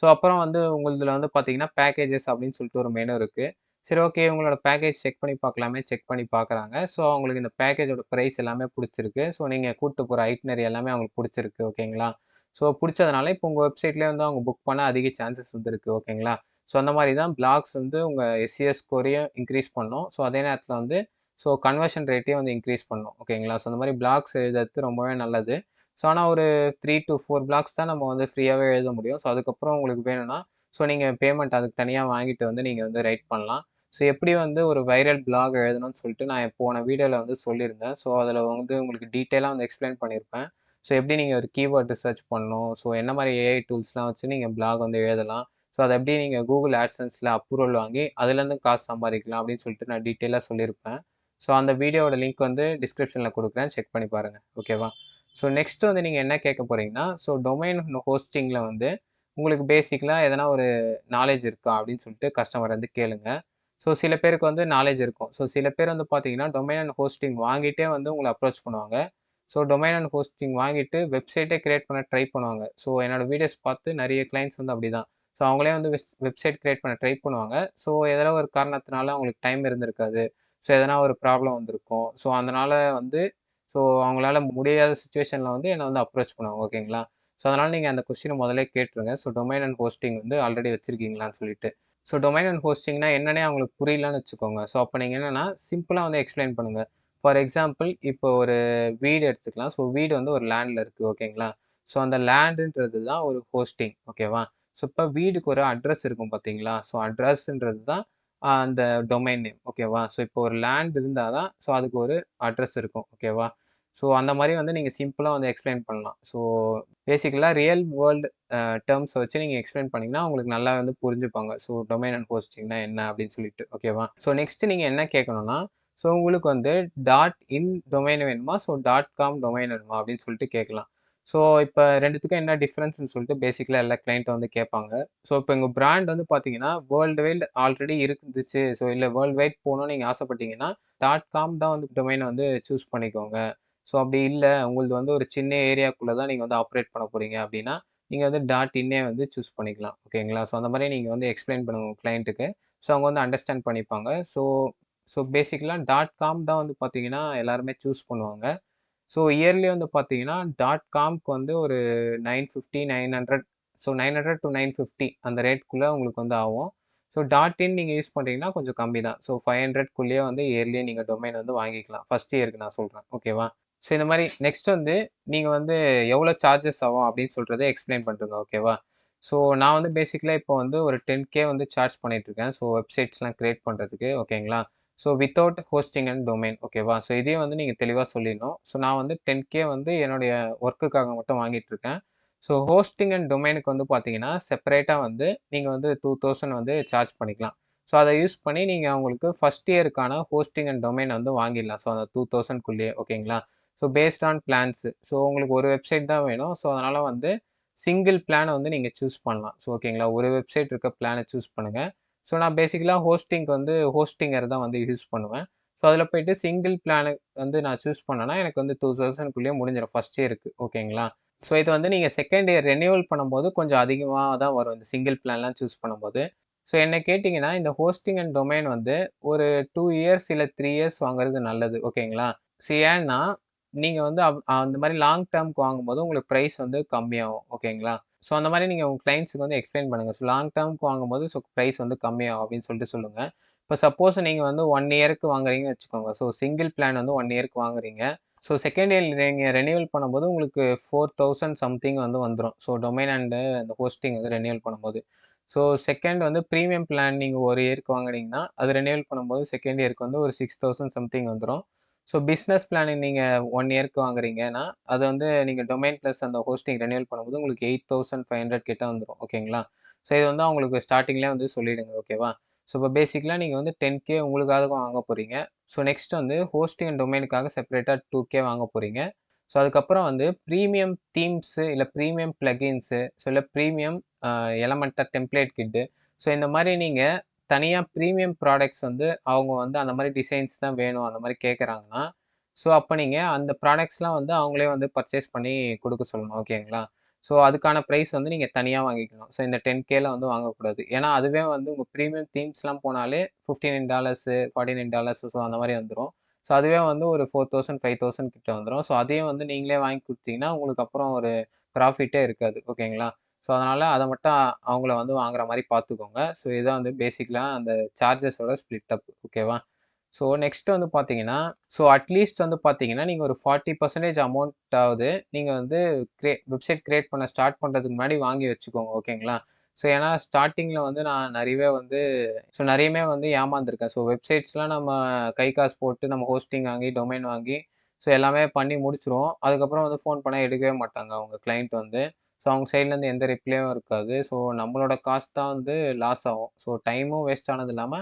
ஸோ அப்புறம் வந்து உங்களுதுல வந்து பார்த்தீங்கன்னா, பேக்கேஜஸ் அப்படின்னு சொல்லிட்டு ஒரு மெனு இருக்கு. சரி ஓகே உங்களோட பேக்கேஜ் செக் பண்ணி பார்க்கலாமே செக் பண்ணி பார்க்குறாங்க. ஸோ அவங்களுக்கு இந்த பேக்கேஜோட பிரைஸ் எல்லாமே புடிச்சிருக்கு. ஸோ நீங்க கூட்டு போற ஐட்னரி எல்லாமே அவங்களுக்கு புடிச்சிருக்கு. ஓகேங்களா? ஸோ புடிச்சதுனால இப்போ உங்க வெப்சைட்லயே வந்து அவங்க புக் பண்ண அதிக சான்சஸ் வந்து இருக்கு. ஓகேங்களா? ஸோ அந்த மாரி தான் பிளாக்ஸ் வந்து உங்க எஸ்இஎஸ் ஸ்கோரையும் இன்கிரீஸ் பண்ணும். ஸோ அதே நேரத்தில வந்து ஸோ கன்வர்ஷன் ரேட்டையும் வந்து இன்கிரீஸ் பண்ணும். ஓகேங்களா? ஸோ அந்த மாரி பிளாக்ஸ் எழுதுறது ரொம்பவே நல்லது. ஸோ ஆனா ஒரு 3 டூ 4 பிளாக்ஸ் தான் நம்ம வந்து ஃப்ரீயாவே எழுத முடியும். ஸோ அதுக்கப்புறம் உங்களுக்கு வேணும்னா, ஸோ நீங்க பேமெண்ட் அதுக்கு தனியா வாங்கிட்டு வந்து நீங்க வந்து ரைட் பண்ணலாம். ஸோ எப்படி வந்து ஒரு வைரல் பிளாக் எழுதணும்னு சொல்லிட்டு நான் போன வீடியோவில் வந்து சொல்லியிருந்தேன். ஸோ அதில் வந்து உங்களுக்கு டீட்டெயிலாக வந்து எக்ஸ்பிளைன் பண்ணியிருப்பேன். ஸோ எப்படி நீங்கள் ஒரு கீவேர்ட் ரிசர்ச் பண்ணணும், ஸோ என்ன மாதிரி ஏஐ டூல்ஸ்லாம் வச்சு நீங்கள் பிளாக் வந்து எழுதலாம், ஸோ அதை எப்படி நீங்கள் கூகுள் ஆட்சன்ஸில் அப்ரூவல் வாங்கி அதுலேருந்து காசு சம்பாதிக்கலாம் அப்படின்னு சொல்லிட்டு நான் டீட்டெயிலாக சொல்லியிருப்பேன். ஸோ அந்த வீடியோவோட லிங்க் வந்து டிஸ்கிரிப்ஷனில் கொடுக்குறேன், செக் பண்ணி பாருங்கள். ஓகேவா? ஸோ நெக்ஸ்ட் வந்து நீங்கள் என்ன கேட்க போகிறீங்கன்னா, ஸோ டொமைன் ஹோஸ்டிங்கில் வந்து உங்களுக்கு பேசிக்கலாக எதனா ஒரு நாலேஜ் இருக்கா அப்படின்னு சொல்லிட்டு கஸ்டமர் வந்து கேளுங்க. ஸோ சில பேருக்கு வந்து நாலேஜ் இருக்கும். ஸோ சில பேர் வந்து பார்த்தீங்கன்னா, டொமைன் அண்ட் ஹோஸ்டிங் வாங்கிட்டே வந்து உங்கள அப்ரோச் பண்ணுவாங்க. ஸோ டொமைன் அண்ட் ஹோஸ்டிங் வாங்கிட்டு வெப்சைட்டே கிரியேட் பண்ண ட்ரை பண்ணுவாங்க. ஸோ என்னோட வீடியோஸ் பார்த்து நிறைய கிளைண்ட்ஸ் வந்து அப்படிதான். ஸோ அவங்களே வந்து வெப்சைட் கிரியேட் பண்ண ட்ரை பண்ணுவாங்க. ஸோ ஏதோ ஒரு காரணத்தினால அவங்களுக்கு டைம் இருந்திருக்காது. ஸோ எதனா ஒரு ப்ராப்ளம் வந்திருக்கும். ஸோ அதனால வந்து ஸோ அவங்களால முடியாத சிச்சுவேஷன்ல வந்து என்ன வந்து அப்ரோச் பண்ணுவாங்க. ஓகேங்களா? ஸோ அதனால நீங்க அந்த கொஸ்டின முதல்லே கேட்டுருங்க. ஸோ டொமைன் அண்ட் ஹோஸ்டிங் வந்து ஆல்ரெடி வச்சிருக்கீங்களான்னு சொல்லிட்டு. ஸோ டொமைன் அண்ட் ஹோஸ்டிங்னா என்னன்னே அவங்களுக்கு புரியலன்னு வச்சுக்கோங்க. ஸோ அப்போ நீங்க என்னன்னா சிம்பிளா வந்து எக்ஸ்பிளைன் பண்ணுங்க. ஃபார் எக்ஸாம்பிள் இப்போ ஒரு வீடு எடுத்துக்கலாம். ஸோ வீடு வந்து ஒரு லேண்ட்ல இருக்கு. ஓகேங்களா? ஸோ அந்த லேண்டுன்றது தான் ஒரு ஹோஸ்டிங். ஓகேவா? ஸோ இப்போ வீடுக்கு ஒரு அட்ரஸ் இருக்கும் பார்த்தீங்களா? ஸோ அட்ரஸ்ன்றது தான் அந்த டொமைன் நேம். ஓகேவா? ஸோ இப்போ ஒரு லேண்ட் இருந்தா தான் ஸோ அதுக்கு ஒரு அட்ரஸ் இருக்கும். ஓகேவா? ஸோ அந்த மாரி வந்து நீங்க சிம்பிளா வந்து எக்ஸ்பிளைன் பண்ணலாம். ஸோ பேசிக்கலா ரியல் வேர்ல்ட் டெர்ம்ஸ வச்சு நீங்க எக்ஸ்பிளைன் பண்ணீங்கன்னா, உங்களுக்கு நல்லா வந்து புரிஞ்சுப்பாங்க. ஸோ டொமைன் அண்ட் ஹோஸ்டிங்னா என்ன அப்படின்னு சொல்லிட்டு. ஓகேவா? ஸோ நெக்ஸ்ட் நீங்க என்ன கேட்கணும்னா, ஸோ உங்களுக்கு வந்து டாட் இன் டொமைன் வேணுமா? ஸோ டாட் காம் டொமைன் வேணுமா? அப்படின்னு சொல்லிட்டு கேட்கலாம். ஸோ இப்ப 2த்துக்கும் என்ன டிஃபரன்ஸ்ன்னு சொல்லிட்டு பேசிக்கலா எல்லா கிளையன்ட்டும் வந்து கேட்பாங்க. ஸோ இப்ப எங்க பிராண்ட் வந்து பார்த்தீங்கன்னா, வேர்ல்டு வைட் ஆல்ரெடி இருந்துச்சு. ஸோ இல்ல வேர்ல்டு வைட் போணும்னு நீங்க ஆசைப்பட்டீங்கன்னா, டாட் காம் தான் வந்து டொமைன வந்து சூஸ் பண்ணிக்கோங்க. ஸோ அப்படி இல்ல, உங்களது வந்து ஒரு சின்ன ஏரியாக்குள்ள தான் நீங்க வந்து ஆப்பரேட் பண்ண போறீங்க அப்படின்னா, நீங்க வந்து டாட் இன்னே வந்து சூஸ் பண்ணிக்கலாம். ஓகேங்களா? ஸோ அந்த மாரி நீங்க வந்து எக்ஸ்பிளைன் பண்ணுங்க உங்க கிளையன்ட்டுக்கு. ஸோ அவங்க வந்து அண்டர்ஸ்டாண்ட் பண்ணிப்பாங்க. ஸோ ஸோ பேசிக்கலா டாட் காம் தான் வந்து பார்த்தீங்கன்னா, எல்லாருமே சூஸ் பண்ணுவாங்க. ஸோ இயர்லி வந்து பார்த்தீங்கன்னா, டாட் காம்க்கு வந்து ஒரு 950, 900 ஸோ 900 டூ 950 அந்த ரேட்க்குள்ள உங்களுக்கு வந்து ஆகும். ஸோ டாட் இன் நீங்க யூஸ் பண்றீங்கன்னா கொஞ்சம் கம்மி தான். ஸோ 500க்குள்ளேயே வந்து இயர்லியே நீங்க டொமைன் வந்து வாங்கிக்கலாம். ஃபர்ஸ்ட் இயர்க்கு நான் சொல்றேன். ஓகேவா? ஸோ இந்த மாரி நெக்ஸ்ட் வந்து நீங்க வந்து எவ்வளோ சார்ஜஸ் ஆகும் அப்படின்னு சொல்றத எக்ஸ்பிளைன் பண்றேங்க. ஓகேவா? ஸோ நான் வந்து பேசிக்கலா இப்போ வந்து ஒரு 10K வந்து சார்ஜ் பண்ணிட்டுருக்கேன். ஸோ வெப்சைட்ஸ்லாம் கிரியேட் பண்றதுக்கு. ஓகேங்களா? So without hosting and domain. ஓகேவா? ஸோ இதையும் வந்து நீங்க தெளிவா சொல்லிடணும். ஸோ நான் வந்து 10K வந்து என்னுடைய ஒர்க்குக்காக மட்டும் வாங்கிட்டுருக்கேன். ஸோ ஹோஸ்டிங் அண்ட் டொமைனுக்கு வந்து பார்த்தீங்கன்னா, செப்பரேட்டா வந்து நீங்க வந்து 2000 வந்து சார்ஜ் பண்ணிக்கலாம். ஸோ அத யூஸ் பண்ணி நீங்க உங்களுக்கு ஃபர்ஸ்ட் இயருக்கான ஹோஸ்டிங் அண்ட் டொமைன் வந்து வாங்கிடலாம். ஸோ அந்த 2000க்குள்ளேயே. ஓகேங்களா? So based on plans. So உங்களுக்கு ஒரு வெப்சைட் தான் வேணும். ஸோ அதனால வந்து சிங்கிள் பிளான வந்து நீங்க சூஸ் பண்ணலாம். ஸோ ஓகேங்களா? ஒரு வெப்சைட் இருக்க பிளான சூஸ் பண்ணுங்க. ஸோ நான் பேசிக்கலா ஹோஸ்டிங்க்கு வந்து ஹோஸ்டிங்கர் தான் வந்து யூஸ் பண்ணுவேன். ஸோ அதில போயிட்டு சிங்கிள் பிளான வந்து நான் சூஸ் பண்ணேன்னா, எனக்கு வந்து 2000க்குள்ளேயே முடிஞ்சிரும் ஃபர்ஸ்ட் இயருக்கு. ஓகேங்களா? ஸோ இது வந்து நீங்க செகண்ட் இயர் ரெனியூவல் பண்ணும்போது கொஞ்சம் அதிகமா தான் வரும். இந்த சிங்கிள் பிளான்லாம் சூஸ் பண்ணும்போது. ஸோ என்ன கேட்டீங்கன்னா, இந்த ஹோஸ்டிங் அண்ட் டொமைன் வந்து ஒரு 2 இயர்ஸ் இல்ல 3 இயர்ஸ் வாங்குறது நல்லது. ஓகேங்களா? ஸோ ஏன்னா, நீங்க வந்து அந்த மாரி லாங் டெர்ம்க்கு வாங்கும்போது உங்களுக்கு பிரைஸ் வந்து கம்மியாகும். ஓகேங்களா? ஸோ அந்த மாரி நீங்க உங்க கிளையண்ட்ஸ்க்கு வந்து எக்ஸ்பிளைன் பண்ணுங்க. ஸோ லாங் டெர்ம்க்கு வாங்கும்போது பிரைஸ் வந்து கம்மியாகும் அப்படின்னு சொல்லிட்டு சொல்லுங்க. இப்ப சப்போஸ் நீங்க வந்து 1 இயர்க்கு வாங்குறீங்கன்னு வச்சுக்கோங்க. ஸோ சிங்கிள் பிளான் வந்து 1 இயர்க்கு வாங்குறீங்க. ஸோ செகண்ட் இயர் நீங்க ரெனியூவல் பண்ணும்போது உங்களுக்கு 4000 சம்திங் வந்து வந்துரும். ஸோ டொமைன் அண்ட் அந்த ஹோஸ்டிங் வந்து ரெனியூவல் பண்ணும்போது. ஸோ செகண்ட் வந்து பிரீமியம் பிளான் நீங்க 1 இயர்க்கு வாங்குனீங்கன்னா, அது ரெனியூவல் பண்ணும்போது செகண்ட் இயர்க்கு வந்து ஒரு 6000 சம்திங் வந்துரும். ஸோ பிசினஸ் பிளானிங் நீங்க 1 இயர்க்கு வாங்குறீங்கன்னா, அது வந்து நீங்க டொமைன் பிளஸ் அந்த ஹோஸ்டிங் ரெனியூவல் பண்ணும்போது உங்களுக்கு 8500 கிட்ட வந்துரும். ஓகேங்களா? ஸோ இது வந்து அவங்களுக்கு ஸ்டார்ட்டிங்லயே வந்து சொல்லிடுங்க. ஓகேவா? ஸோ இப்போ பேசிக்கலா நீங்க வந்து 10K உங்களுக்காக வாங்க போறீங்க. ஸோ நெக்ஸ்ட் வந்து ஹோஸ்டிங் அண்ட் டொமைனுக்காக செப்பரேட்டா 2K வாங்க போறீங்க. ஸோ அதுக்கப்புறம் வந்து பிரீமியம் தீம்ஸ் இல்ல பிரீமியம் பிளக்கின்ஸ் இல்ல பிரீமியம் எலமென்டா டெம்ப்ளேட் கிட் ஸோ இந்த மாரி நீங்க தனியா பிரீமியம் ப்ராடக்ட்ஸ் வந்து அவங்க வந்து அந்த மாரி டிசைன்ஸ் தான் வேணும் அந்த மாரி கேட்குறாங்கன்னா, ஸோ அப்ப நீங்க அந்த ப்ராடக்ட்ஸ்லாம் வந்து அவங்களே வந்து பர்ச்சேஸ் பண்ணி குடுக்க சொல்லணும். ஓகேங்களா? ஸோ அதுக்கான பிரைஸ் வந்து நீங்க தனியா வாங்கிக்கணும். ஸோ இந்த 10Kல வந்து வாங்கக்கூடாது. ஏன்னா அதுவே வந்து உங்க பிரீமியம் தீம்ஸ்லாம் போனாலே $59 $49 ஸோ அந்த மாரி வந்துரும். ஸோ அதுவே வந்து ஒரு 4000 5000 கிட்ட வந்துரும். ஸோ அதையும் வந்து நீங்களே வாங்கி குடுத்தீங்கன்னா, உங்களுக்கு அப்புறம் ஒரு ப்ராஃபிட்டே இருக்காது. ஓகேங்களா? ஸோ அதனால அத மட்டும் அவங்கள வந்து வாங்குற மாரி பார்த்துக்கோங்க. ஸோ இதான் வந்து பேசிக்கலா அந்த சார்ஜஸோட ஸ்ப்ளிட் அப். ஓகேவா? ஸோ நெக்ஸ்ட் வந்து பார்த்தீங்கன்னா, ஸோ அட்லீஸ்ட் வந்து பார்த்தீங்கன்னா, நீங்க ஒரு 40% அமௌண்ட்டாவது நீங்க வந்து வெப்சைட் கிரியேட் பண்ண ஸ்டார்ட் பண்றதுக்கு முன்னாடி வாங்கி வச்சுக்கோங்க. ஓகேங்களா? ஸோ ஏன்னா ஸ்டார்ட்டிங்கில வந்து நான் நெறையவே வந்து ஏமாந்துருக்கேன். ஸோ வெப்சைட்ஸ்லாம் நம்ம கை காசு போட்டு நம்ம ஹோஸ்டிங் வாங்கி, டொமைன் வாங்கி, ஸோ எல்லாமே பண்ணி முடிச்சுருவோம். அதுக்கப்புறம் வந்து ஃபோன் பண்ணா எடுக்கவே மாட்டாங்க அவங்க கிளையண்ட் வந்து. ஸோ அவங்க சைட்லேருந்து எந்த ரிப்ளேயும் இருக்காது. ஸோ நம்மளோட காசு தான் வந்து லாஸ் ஆகும். ஸோ டைமும் வேஸ்ட் ஆனது இல்லாம,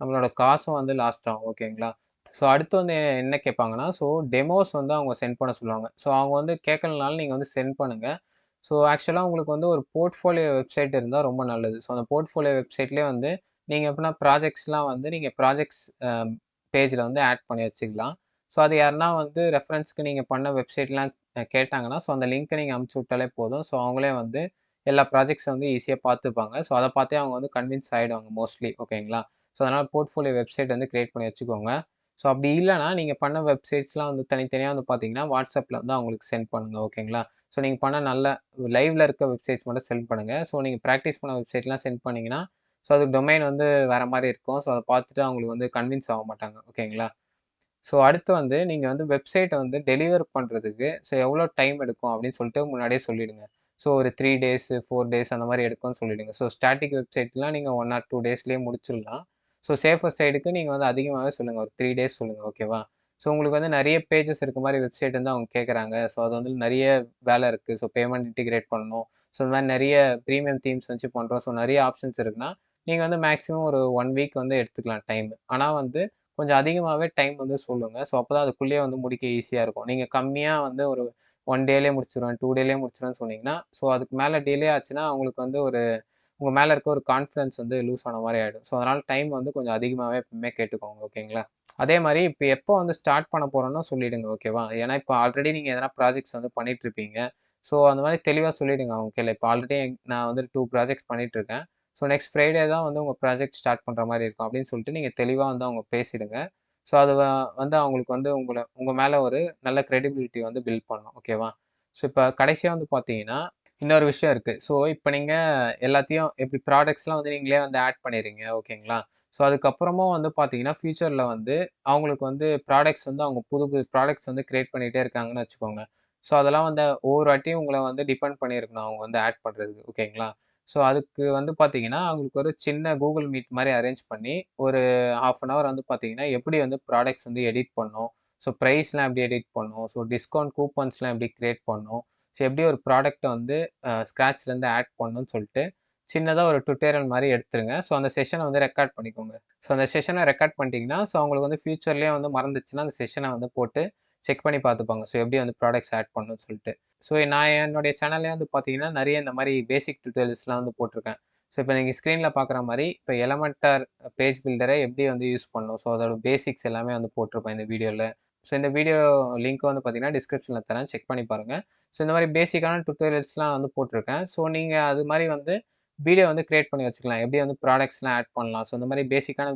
நம்மளோட காசும் வந்து லாஸ்ட் ஆகும். ஓகேங்களா? ஸோ அடுத்து வந்து என்ன கேட்பாங்கன்னா, ஸோ டெமோஸ் வந்து அவங்க சென்ட் பண்ண சொல்லுவாங்க. ஸோ அவங்க வந்து கேட்கலனாலும் நீங்க வந்து சென்ட் பண்ணுங்க. ஸோ ஆக்சுவலா உங்களுக்கு வந்து ஒரு போர்ட்ஃபோலியோ வெப்சைட் இருந்தா ரொம்ப நல்லது. ஸோ அந்த போர்ட்ஃபோலியோ வெப்சைட்லயே வந்து நீங்க எப்படின்னா ப்ராஜெக்ட்ஸ்லாம் வந்து நீங்க ப்ராஜெக்ட்ஸ் பேஜ்ல வந்து ஆட் பண்ணி வச்சுக்கலாம். ஸோ அது யாருன்னா வந்து ரெஃபரன்ஸ்க்கு நீங்க பண்ண வெப்சைட்லாம் கேட்டாங்கன்னா, ஸோ அந்த லிங்க்க நீங்க அனுப்பிச்சு விட்டாலே போதும். ஸோ அவங்களே வந்து எல்லா ப்ராஜெக்ட்ஸ வந்து ஈஸியா பார்த்துப்பாங்க. ஸோ அத பார்த்தே அவங்க வந்து கன்வின்ஸ் ஆயிடுவாங்க மோஸ்ட்லி. ஓகேங்களா? ஸோ அதனால போர்ட்ஃபோலியோ வெப்சைட் வந்து கிரியேட் பண்ணி வச்சுக்கோங்க. ஸோ அப்படி இல்லன்னா, நீங்க பண்ண வெப்சைட்ஸ்லாம் வந்து தனித்தனியா வந்து பார்த்தீங்கன்னா, WhatsAppல வந்து அவங்களுக்கு சென்ட் பண்ணுங்க. ஓகேங்களா? ஸோ நீங்க பண்ண நல்ல லைவ்ல இருக்க வெப்சைட்ஸ் மட்டும் சென்ட் பண்ணுங்க. ஸோ நீங்க பிராக்டிஸ் பண்ண வெப்சைட்லாம் சென்ட் பண்ணீங்கன்னா, ஸோ அதுக்கு டொமைன் வந்து வேற மாரி இருக்கும். ஸோ அத பார்த்துட்டு அவங்களுக்கு வந்து கன்வின்ஸ் ஆக மாட்டாங்க. ஓகேங்களா? ஸோ அடுத்து வந்து நீங்க வந்து வெப்சைட்ட வந்து டெலிவர் பண்றதுக்கு எவ்வளோ டைம் எடுக்கும் அப்படின்னு சொல்லிட்டு முன்னாடியே சொல்லிடுங்க. ஸோ ஒரு 3 டேஸ், 4 டேஸ் அந்த மாரி எடுக்கும்னு சொல்லிடுங்க. ஸோ ஸ்டாட்டிக் வெப்சைட்லாம் நீங்க 1 ஆர் 2 டேஸ்லயே முடிச்சிடலாம். ஸோ சேஃபர் சைடுக்கு நீங்க வந்து அதிகமாவே சொல்லுங்க. ஒரு 3 டேஸ் சொல்லுங்க. ஓகேவா? ஸோ உங்களுக்கு வந்து நெறைய பேஜஸ் இருக்க மாரி வெப்சைட் வந்து அவங்க கேட்கறாங்க. ஸோ அது வந்து நெறைய வேலை இருக்கு. ஸோ பேமெண்ட் இன்டிகிரேட் பண்ணணும். ஸோ இந்த மாரி நெறைய பிரீமியம் தீம்ஸ் வச்சு பண்றோம். ஸோ நெறைய ஆப்ஷன்ஸ் இருக்குன்னா, நீங்க வந்து மேக்ஸிமம் ஒரு 1 வீக் வந்து எடுத்துக்கலாம் டைம். ஆனா வந்து கொஞ்சம் அதிகமாவே டைம் வந்து சொல்லுங்க. ஸோ அப்பதான் அதுக்குள்ளேயே வந்து முடிக்க ஈஸியா இருக்கும். நீங்க கம்மியா வந்து ஒரு 1 டேலயே முடிச்சுருவேன், 2 டேலயே முடிச்சுருவேன்னு சொன்னீங்கன்னா, ஸோ அதுக்கு மேல டிலே ஆச்சுன்னா, அவங்களுக்கு வந்து உங்க மேல இருக்க ஒரு கான்ஃபிடன்ஸ் வந்து லூஸ் ஆன மாரி ஆயிடும். ஸோ அதனால டைம் வந்து கொஞ்சம் அதிகமாவே எப்பவுமே கேட்டுக்கோங்க. ஓகேங்களா? அதே மாரி இப்ப எப்போ வந்து ஸ்டார்ட் பண்ண போறோம்னு சொல்லிடுங்க. ஓகேவா? ஏன்னா இப்ப ஆல்ரெடி நீங்க எதனா ப்ராஜெக்ட்ஸ் வந்து பண்ணிட்டு இருப்பீங்க. ஸோ அந்த மாரி தெளிவா சொல்லிடுங்க அவங்க கையில. இப்ப ஆல்ரெடி நான் வந்து 2 ப்ராஜெக்ட்ஸ் பண்ணிட்டு இருக்கேன். ஸோ நெக்ஸ்ட் ஃப்ரைடே தான் வந்து உங்க ப்ராஜெக்ட் ஸ்டார்ட் பண்ற மாரி இருக்கும் அப்படின்னு சொல்லிட்டு நீங்க தெளிவா வந்து அவங்க பேசிடுங்க. ஸோ அது வந்து அவங்களுக்கு வந்து உங்க மேல ஒரு நல்ல கிரெடிபிலிட்டி வந்து பில்ட் பண்ணும். ஓகேவா? ஸோ இப்ப கடைசியா வந்து பார்த்தீங்கன்னா, இன்னொரு விஷயம் இருக்கு. ஸோ இப்ப நீங்க எல்லாத்தையும் இப்படி ப்ராடக்ட்ஸ்லாம் வந்து நீங்களே வந்து ஆட் பண்ணிறீங்க. ஓகேங்களா? ஸோ அதுக்கப்புறமும் வந்து பார்த்தீங்கன்னா, ஃபியூச்சர்ல வந்து அவங்களுக்கு வந்து ப்ராடக்ட்ஸ் வந்து அவங்க புது புது ப்ராடக்ட்ஸ் வந்து கிரியேட் பண்ணிட்டே இருக்காங்கன்னு வச்சுக்கோங்க. ஸோ அதெல்லாம் வந்து ஒவ்வொரு வாட்டியும் உங்கள வந்து டிபெண்ட் பண்ணியிருக்கணும் அவங்க வந்து ஆட் பண்றதுக்கு. ஓகேங்களா? ஸோ அதுக்கு வந்து பார்த்தீங்கன்னா, அவங்களுக்கு ஒரு சின்ன Google Meet மாரி அரேஞ்ச் பண்ணி, ஒரு 1/2 அன் ஹவர் வந்து பார்த்தீங்கன்னா, எப்படி வந்து ப்ராடக்ட்ஸ் வந்து எடிட் பண்ணணும். ஸோ பிரைஸ்லாம் எப்படி எடிட் பண்ணணும். ஸோ டிஸ்கவுண்ட் கூப்பன்ஸ்லாம் எப்படி கிரியேட் பண்ணணும். ஸோ எப்படி ஒரு ப்ராடக்ட்ட வந்து ஸ்க்ராட்ச்லேருந்து ஆட் பண்ணணும்னு சொல்லிட்டு, சின்னதா ஒரு டுட்டோரியல் மாரி எடுத்துருங்க. ஸோ அந்த செஷன வந்து ரெக்கார்ட் பண்ணிக்கோங்க. ஸோ அந்த செஷன ரெக்கார்ட் பண்ணிட்டீங்கன்னா, ஸோ அவங்களுக்கு வந்து ஃபியூச்சர்லயே வந்து மறந்துச்சுன்னா, அந்த செஷன வந்து போட்டு செக் பண்ணி பார்த்துப்பாங்க. ஸோ எப்படி வந்து ப்ராடக்ட்ஸ் ஆட் பண்ணணும்னு சொல்லிட்டு. ஸோ நான் என்னுடைய சேனல்லயே வந்து பார்த்தீங்கன்னா, நெறைய இந்த மாரி பேசிக் டியூட்டோரியல்ஸ்லாம் வந்து போட்டுருக்கேன். ஸோ இப்ப நீங்க ஸ்க்ரீன்ல பார்க்குற மாரி, இப்ப எலமென்டார் பேஜ் பில்டர எப்படி வந்து யூஸ் பண்ணணும். ஸோ அதோட பேசிக்ஸ் எல்லாமே வந்து போட்டிருப்பேன் இந்த வீடியோல. ஸோ இந்த வீடியோ லிங்க் வந்து பார்த்தீங்கன்னா, டிஸ்கிரிப்ஷன்ல தரேன். செக் பண்ணி பாருங்க. ஸோ இந்த மாரி பேசிக்கான டியூட்டோரியல்ஸ்லாம் வந்து போட்டுருக்கேன். ஸோ நீங்க அது மாரி வந்து வீடியோ வந்து கிரியேட் பண்ணி வச்சுக்கலாம். எப்படி வந்து ப்ராடக்ட்ஸ்லாம் ஆட் பண்ணலாம். ஸோ இந்த மாரி பேசிக்கான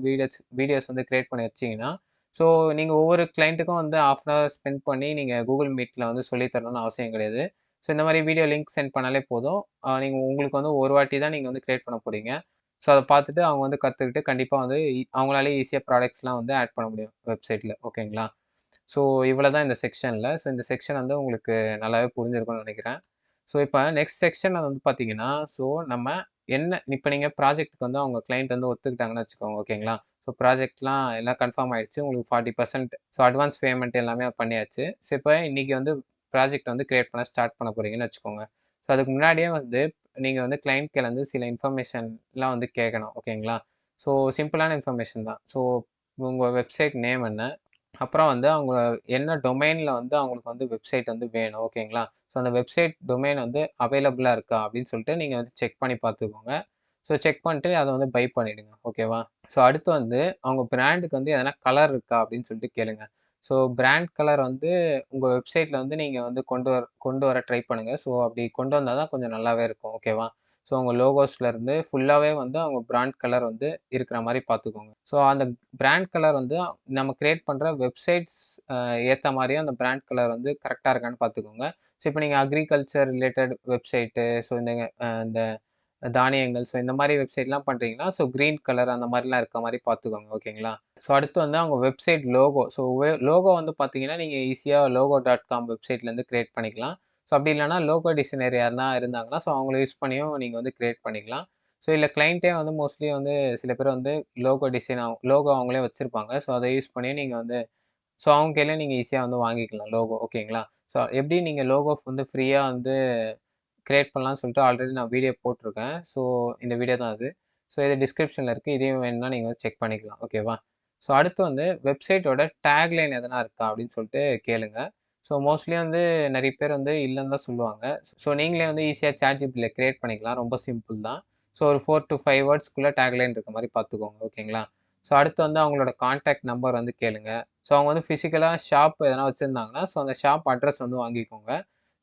வீடியோஸ் வந்து கிரியேட் பண்ணி வச்சீங்கன்னா, ஸோ நீங்க ஒவ்வொரு கிளையன்ட்டுக்கும் வந்து 1/2 அன் ஹவர் ஸ்பெண்ட் பண்ணி நீங்க Google Meetல வந்து சொல்லி தரணும்னு அவசியம் கிடையாது. ஸோ இந்த மாரி வீடியோ லிங்க் சென்ட் பண்ணாலே போதும். நீங்க உங்களுக்கு வந்து ஒரு வாட்டி தான் நீங்க வந்து கிரியேட் பண்ண போறீங்க. ஸோ அத பார்த்துட்டு அவங்க வந்து கத்துக்கிட்டு கண்டிப்பா வந்து அவங்களாலே ஈஸியா ப்ராடக்ட்ஸ்லாம் வந்து ஆட் பண்ண முடியும் வெப்சைட்ல. ஓகேங்களா? ஸோ இவ்வளோ தான் இந்த செக்ஷன்ல. ஸோ இந்த செக்ஷன் வந்து உங்களுக்கு நல்லாவே புரிஞ்சிருக்கும்னு நெனைக்கிறேன். ஸோ இப்ப நெக்ஸ்ட் செக்ஷன்ல வந்து பார்த்தீங்கன்னா, ஸோ நம்ம இப்ப நீங்க ப்ராஜெக்ட்க்கு வந்து அவங்க கிளையண்ட் வந்து ஒத்துக்கிட்டாங்கன்னு வச்சுக்கோங்க. ஓகேங்களா? ஸோ ப்ராஜெக்ட்லாம் எல்லாம் கன்ஃபார்ம் ஆயிடுச்சு. உங்களுக்கு 40% அட்வான்ஸ் பேமெண்ட் எல்லாமே பண்ணியாச்சு. ஸோ இப்ப இன்னைக்கு வந்து ப்ராஜெக்ட் வந்து கிரியேட் பண்ண ஸ்டார்ட் பண்ண போறீங்கன்னு வச்சுக்கோங்க. ஸோ அதுக்கு முன்னாடியே வந்து நீங்க வந்து கிளையண்ட் கையிலருந்து சில இன்ஃபர்மேஷன்லாம் வந்து கேட்கணும். ஓகேங்களா? ஸோ சிம்பிளான இன்ஃபர்மேஷன் தான். ஸோ உங்க வெப்சைட் நேம் என்ன? அப்புறம் வந்து அவங்க என்ன டொமைன்ல வந்து அவங்களுக்கு வந்து வெப்சைட் வந்து வேணும். ஓகேங்களா? ஸோ அந்த வெப்சைட் டொமைன் வந்து அவைலபிளா இருக்கா? அப்படின்னு சொல்லிட்டு நீங்க வந்து செக் பண்ணி பார்த்துக்கோங்க. ஸோ செக் பண்ணிட்டு அத வந்து பை பண்ணிடுங்க. ஓகேவா? ஸோ அடுத்து வந்து அவங்க பிராண்டுக்கு வந்து எதனா கலர் இருக்கா? அப்படின்னு சொல்லிட்டு கேளுங்க. ஸோ பிராண்ட் கலர் வந்து உங்க வெப்சைட்ல வந்து நீங்க வந்து கொண்டு வர ட்ரை பண்ணுங்க. ஸோ அப்படி கொண்டு வந்தா தான் கொஞ்சம் நல்லாவே இருக்கும். ஓகேவா? ஸோ உங்க லோகோஸ்ல இருந்து ஃபுல்லாவே வந்து அவங்க பிராண்ட் கலர் வந்து இருக்கிற மாரி பார்த்துக்கோங்க. ஸோ அந்த பிராண்ட் கலர் வந்து நம்ம கிரியேட் பண்ற வெப்சைட்ஸ் ஏத்த மாரியே அந்த பிராண்ட் கலர் வந்து கரெக்ட்டா இருக்கான்னு பார்த்துக்கோங்க. ஸோ இப்ப நீங்க அக்ரிகல்ச்சர் ரிலேட்டட் வெப்சைட்டு ஸோ இந்த தானியங்கள் ஸோ இந்த மாரி வெப்சைட்லாம் பண்றீங்கன்னா, ஸோ கிரீன் கலர் அந்த மாரிலாம் இருக்க மாரி பார்த்துக்கோங்க. ஓகேங்களா? ஸோ அடுத்து வந்து அவங்க வெப்சைட் லோகோ. ஸோ லோகோ வந்து பார்த்தீங்கன்னா, நீங்க ஈஸியா logo.com வெப்சைட்லேருந்து கிரியேட் பண்ணிக்கலாம். ஸோ அப்படி இல்லன்னா லோகோ டிசைனர் யாருனா இருந்தாங்கன்னா, ஸோ அவங்கள யூஸ் பண்ணியும் நீங்க வந்து கிரியேட் பண்ணிக்கலாம். ஸோ இல்ல கிளையண்ட்டே வந்து மோஸ்ட்லி வந்து சில பேர் வந்து லோகோ அவங்களே வச்சிருப்பாங்க. ஸோ அத யூஸ் பண்ணி நீங்க வந்து ஸோ அவங்க கையில நீங்க ஈஸியா வந்து வாங்கிக்கலாம் லோகோ. ஓகேங்களா? ஸோ எப்படி நீங்க லோகோ வந்து ஃப்ரீயா வந்து கிரியேட் பண்ணலாம்னு சொல்லிட்டு ஆல்ரெடி நான் வீடியோ போட்டுருக்கேன். ஸோ இந்த வீடியோ தான் அது. ஸோ இது டிஸ்கிரிப்ஷன்ல இருக்கு. இதையும் வேணும்னா நீங்க வந்து செக் பண்ணிக்கலாம். ஓகேவா? ஸோ அடுத்து வந்து வெப்சைட்டோட டேக்லைன் எதனா இருக்கா அப்படின்னு சொல்லிட்டு கேளுங்க. ஸோ மோஸ்ட்லி வந்து நெறைய பேர் வந்து இல்லன்னு தான் சொல்லுவாங்க. ஸோ நீங்களே வந்து ஈஸியா ChatGPTல கிரியேட் பண்ணிக்கலாம். ரொம்ப சிம்பிள் தான். ஸோ ஒரு 4 டூ 5 வேர்ட்ஸ்க்குள்ள டேக்லைன் இருக்க மாரி பார்த்துக்கோங்க. ஓகேங்களா? ஸோ அடுத்து வந்து அவங்களோட கான்டாக்ட் நம்பர் வந்து கேளுங்க. ஸோ அவங்க வந்து ஃபிசிக்கலா ஷாப் எதனா வச்சிருந்தாங்கன்னா, ஸோ அந்த ஷாப் அட்ரஸ் வந்து வாங்கிக்கோங்க.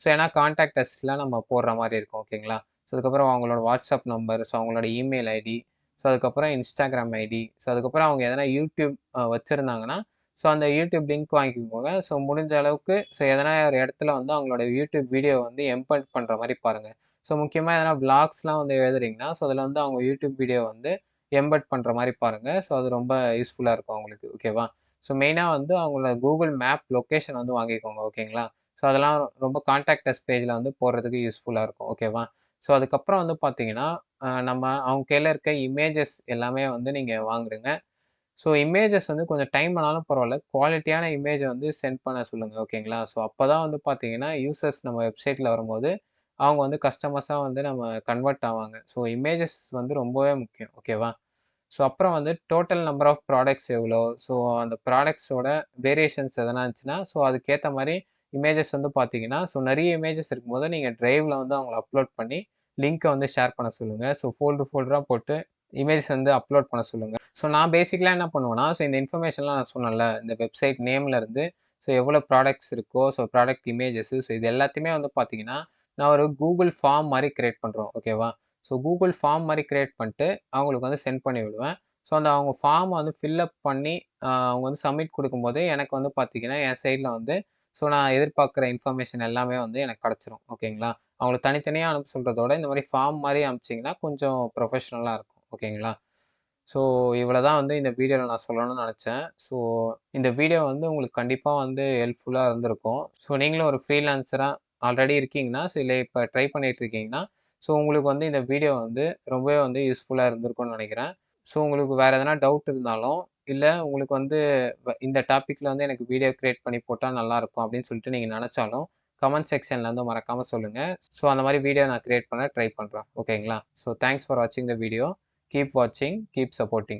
ஸோ ஏன்னா கான்டாக்ட் அஸ்லாம் நம்ம போடுற மாரி இருக்கும். ஓகேங்களா? ஸோ அதுக்கப்புறம் அவங்களோட வாட்ஸ்அப் நம்பர், ஸோ அவங்களோட இமெயில் ஐடி, ஸோ அதுக்கப்புறம் இன்ஸ்டாகிராம் ஐடி, ஸோ அதுக்கப்புறம் அவங்க எதனா யூடியூப் வச்சிருந்தாங்கன்னா, ஸோ அந்த யூடியூப் லிங்க் வாங்கிக்கோங்க. ஸோ முடிஞ்ச அளவுக்கு ஸோ எதனா ஒரு இடத்துல வந்து அவங்களோட யூடியூப் வீடியோ வந்து எம்பெட் பண்ற மாரி பாருங்க. ஸோ முக்கியமா எதனா விளாக்ஸ்லாம் வந்து எழுதுறீங்கன்னா, ஸோ அதில வந்து அவங்க யூடியூப் வீடியோ வந்து எம்பெட் பண்ற மாரி பாருங்க. ஸோ அது ரொம்ப யூஸ்ஃபுல்லா இருக்கும் அவங்களுக்கு. ஓகேவா? ஸோ மெயினா வந்து அவங்களோட Google மேப் லொகேஷன் வந்து வாங்கிக்கோங்க. ஓகேங்களா? ஸோ அதெல்லாம் ரொம்ப கான்டாக்ட் அஸ் பேஜ்ல வந்து போடுறதுக்கு யூஸ்ஃபுல்லா இருக்கும். ஓகேவா? ஸோ அதுக்கப்புறம் வந்து பார்த்தீங்கன்னா, நம்ம அவங்க கையில இருக்க இமேஜஸ் எல்லாமே வந்து நீங்க வாங்குடுங்க. ஸோ இமேஜஸ் வந்து கொஞ்சம் டைம் ஆனாலும் பரவால்ல. குவாலிட்டியான இமேஜ வந்து சென்ட் பண்ண சொல்லுங்க. ஓகேங்களா? ஸோ அப்பதான் வந்து பார்த்தீங்கன்னா, யூசர்ஸ் நம்ம வெப்சைட்ல வரும்போது, அவங்க வந்து கஸ்டமர்ஸா வந்து நம்ம கன்வெர்ட் ஆவாங்க. ஸோ இமேஜஸ் வந்து ரொம்பவே முக்கியம். ஓகேவா? ஸோ அப்புறம் வந்து டோட்டல் நம்பர் ஆஃப் ப்ராடக்ட்ஸ் எவ்வளோ? ஸோ அந்த ப்ராடக்ட்ஸோட வேரியேஷன்ஸ் எதனா இருந்துச்சுன்னா, ஸோ அதுக்கேத்த மாரி இமேஜஸ் வந்து பார்த்தீங்கன்னா, ஸோ நெறைய இமேஜஸ் இருக்கும்போது நீங்க டிரைவ்ல வந்து அவங்கள அப்லோட் பண்ணி, லிங்க்க வந்து ஷேர் பண்ண சொல்லுங்க. ஸோ ஃபோல்டரா போட்டு இமேஜஸ் வந்து அப்லோட் பண்ண சொல்லுங்க. ஸோ நான் பேசிக்கலா என்ன பண்ணுவேன்னா, ஸோ இந்த இன்ஃபர்மேஷன்லாம் நான் சொன்னேன்ல, இந்த வெப்சைட் நேம்ல இருந்து, ஸோ எவ்வளோ ப்ராடக்ட்ஸ் இருக்கோ, ஸோ ப்ராடக்ட் இமேஜஸ் ஸோ இது எல்லாத்தையுமே வந்து பார்த்தீங்கன்னா, நான் ஒரு Google ஃபார்ம் மாரி கிரியேட் பண்றோம். ஓகேவா? ஸோ Google ஃபார்ம் மாரி கிரியேட் பண்ணிட்டு, அவங்களுக்கு வந்து சென்ட் பண்ணி விடுவேன். ஸோ அந்த அவங்க ஃபார்ம வந்து ஃபில் அப் பண்ணி, அவங்க வந்து சப்மிட் குடுக்கும்போது, எனக்கு வந்து பார்த்தீங்கன்னா, என் சைட்ல வந்து ஸோ நான் எதிர்பார்க்குற இன்ஃபர்மேஷன் எல்லாமே வந்து எனக்கு கெடைச்சிரும். ஓகேங்களா? அவங்களுக்கு தனித்தனியா அனுப்ப சொல்றதோட, இந்த மாரி ஃபார்ம் மாரி அனுப்பிச்சீங்கன்னா, கொஞ்சம் ப்ரொஃபஷனலா இருக்கும். ஓகேங்களா? ஸோ இவ்வளோ தான் வந்து இந்த வீடியோல நான் சொல்லணும்னு நெனச்சேன். ஸோ இந்த வீடியோ வந்து உங்களுக்கு கண்டிப்பா வந்து ஹெல்ப்ஃபுல்லா இருந்திருக்கும். ஸோ நீங்களும் ஒரு ஃப்ரீலான்சரா ஆல்ரெடி இருக்கீங்கன்னா, ஸோ இல்ல இப்ப ட்ரை பண்ணிட்டு இருக்கீங்கன்னா, ஸோ உங்களுக்கு வந்து இந்த வீடியோ வந்து ரொம்பவே வந்து யூஸ்ஃபுல்லா இருந்திருக்கும்னு நெனைக்கிறேன். ஸோ உங்களுக்கு வேற எதனா டவுட் இருந்தாலும், இல்ல உங்களுக்கு வந்து இந்த டாபிக்ல வந்து எனக்கு வீடியோ கிரியேட் பண்ணி போட்டா நல்லாருக்கும் அப்படின்னு சொல்லிட்டு நீங்க நெனச்சாலும், கமெண்ட் செக்ஷன்ல வந்து மறக்காம சொல்லுங்க. ஸோ அந்த மாரி வீடியோ நான் கிரியேட் பண்ண ட்ரை பண்றேன். ஓகேங்களா? ஸோ தேங்க்ஸ் ஃபார் வாட்சிங் the video. Keep watching, keep supporting.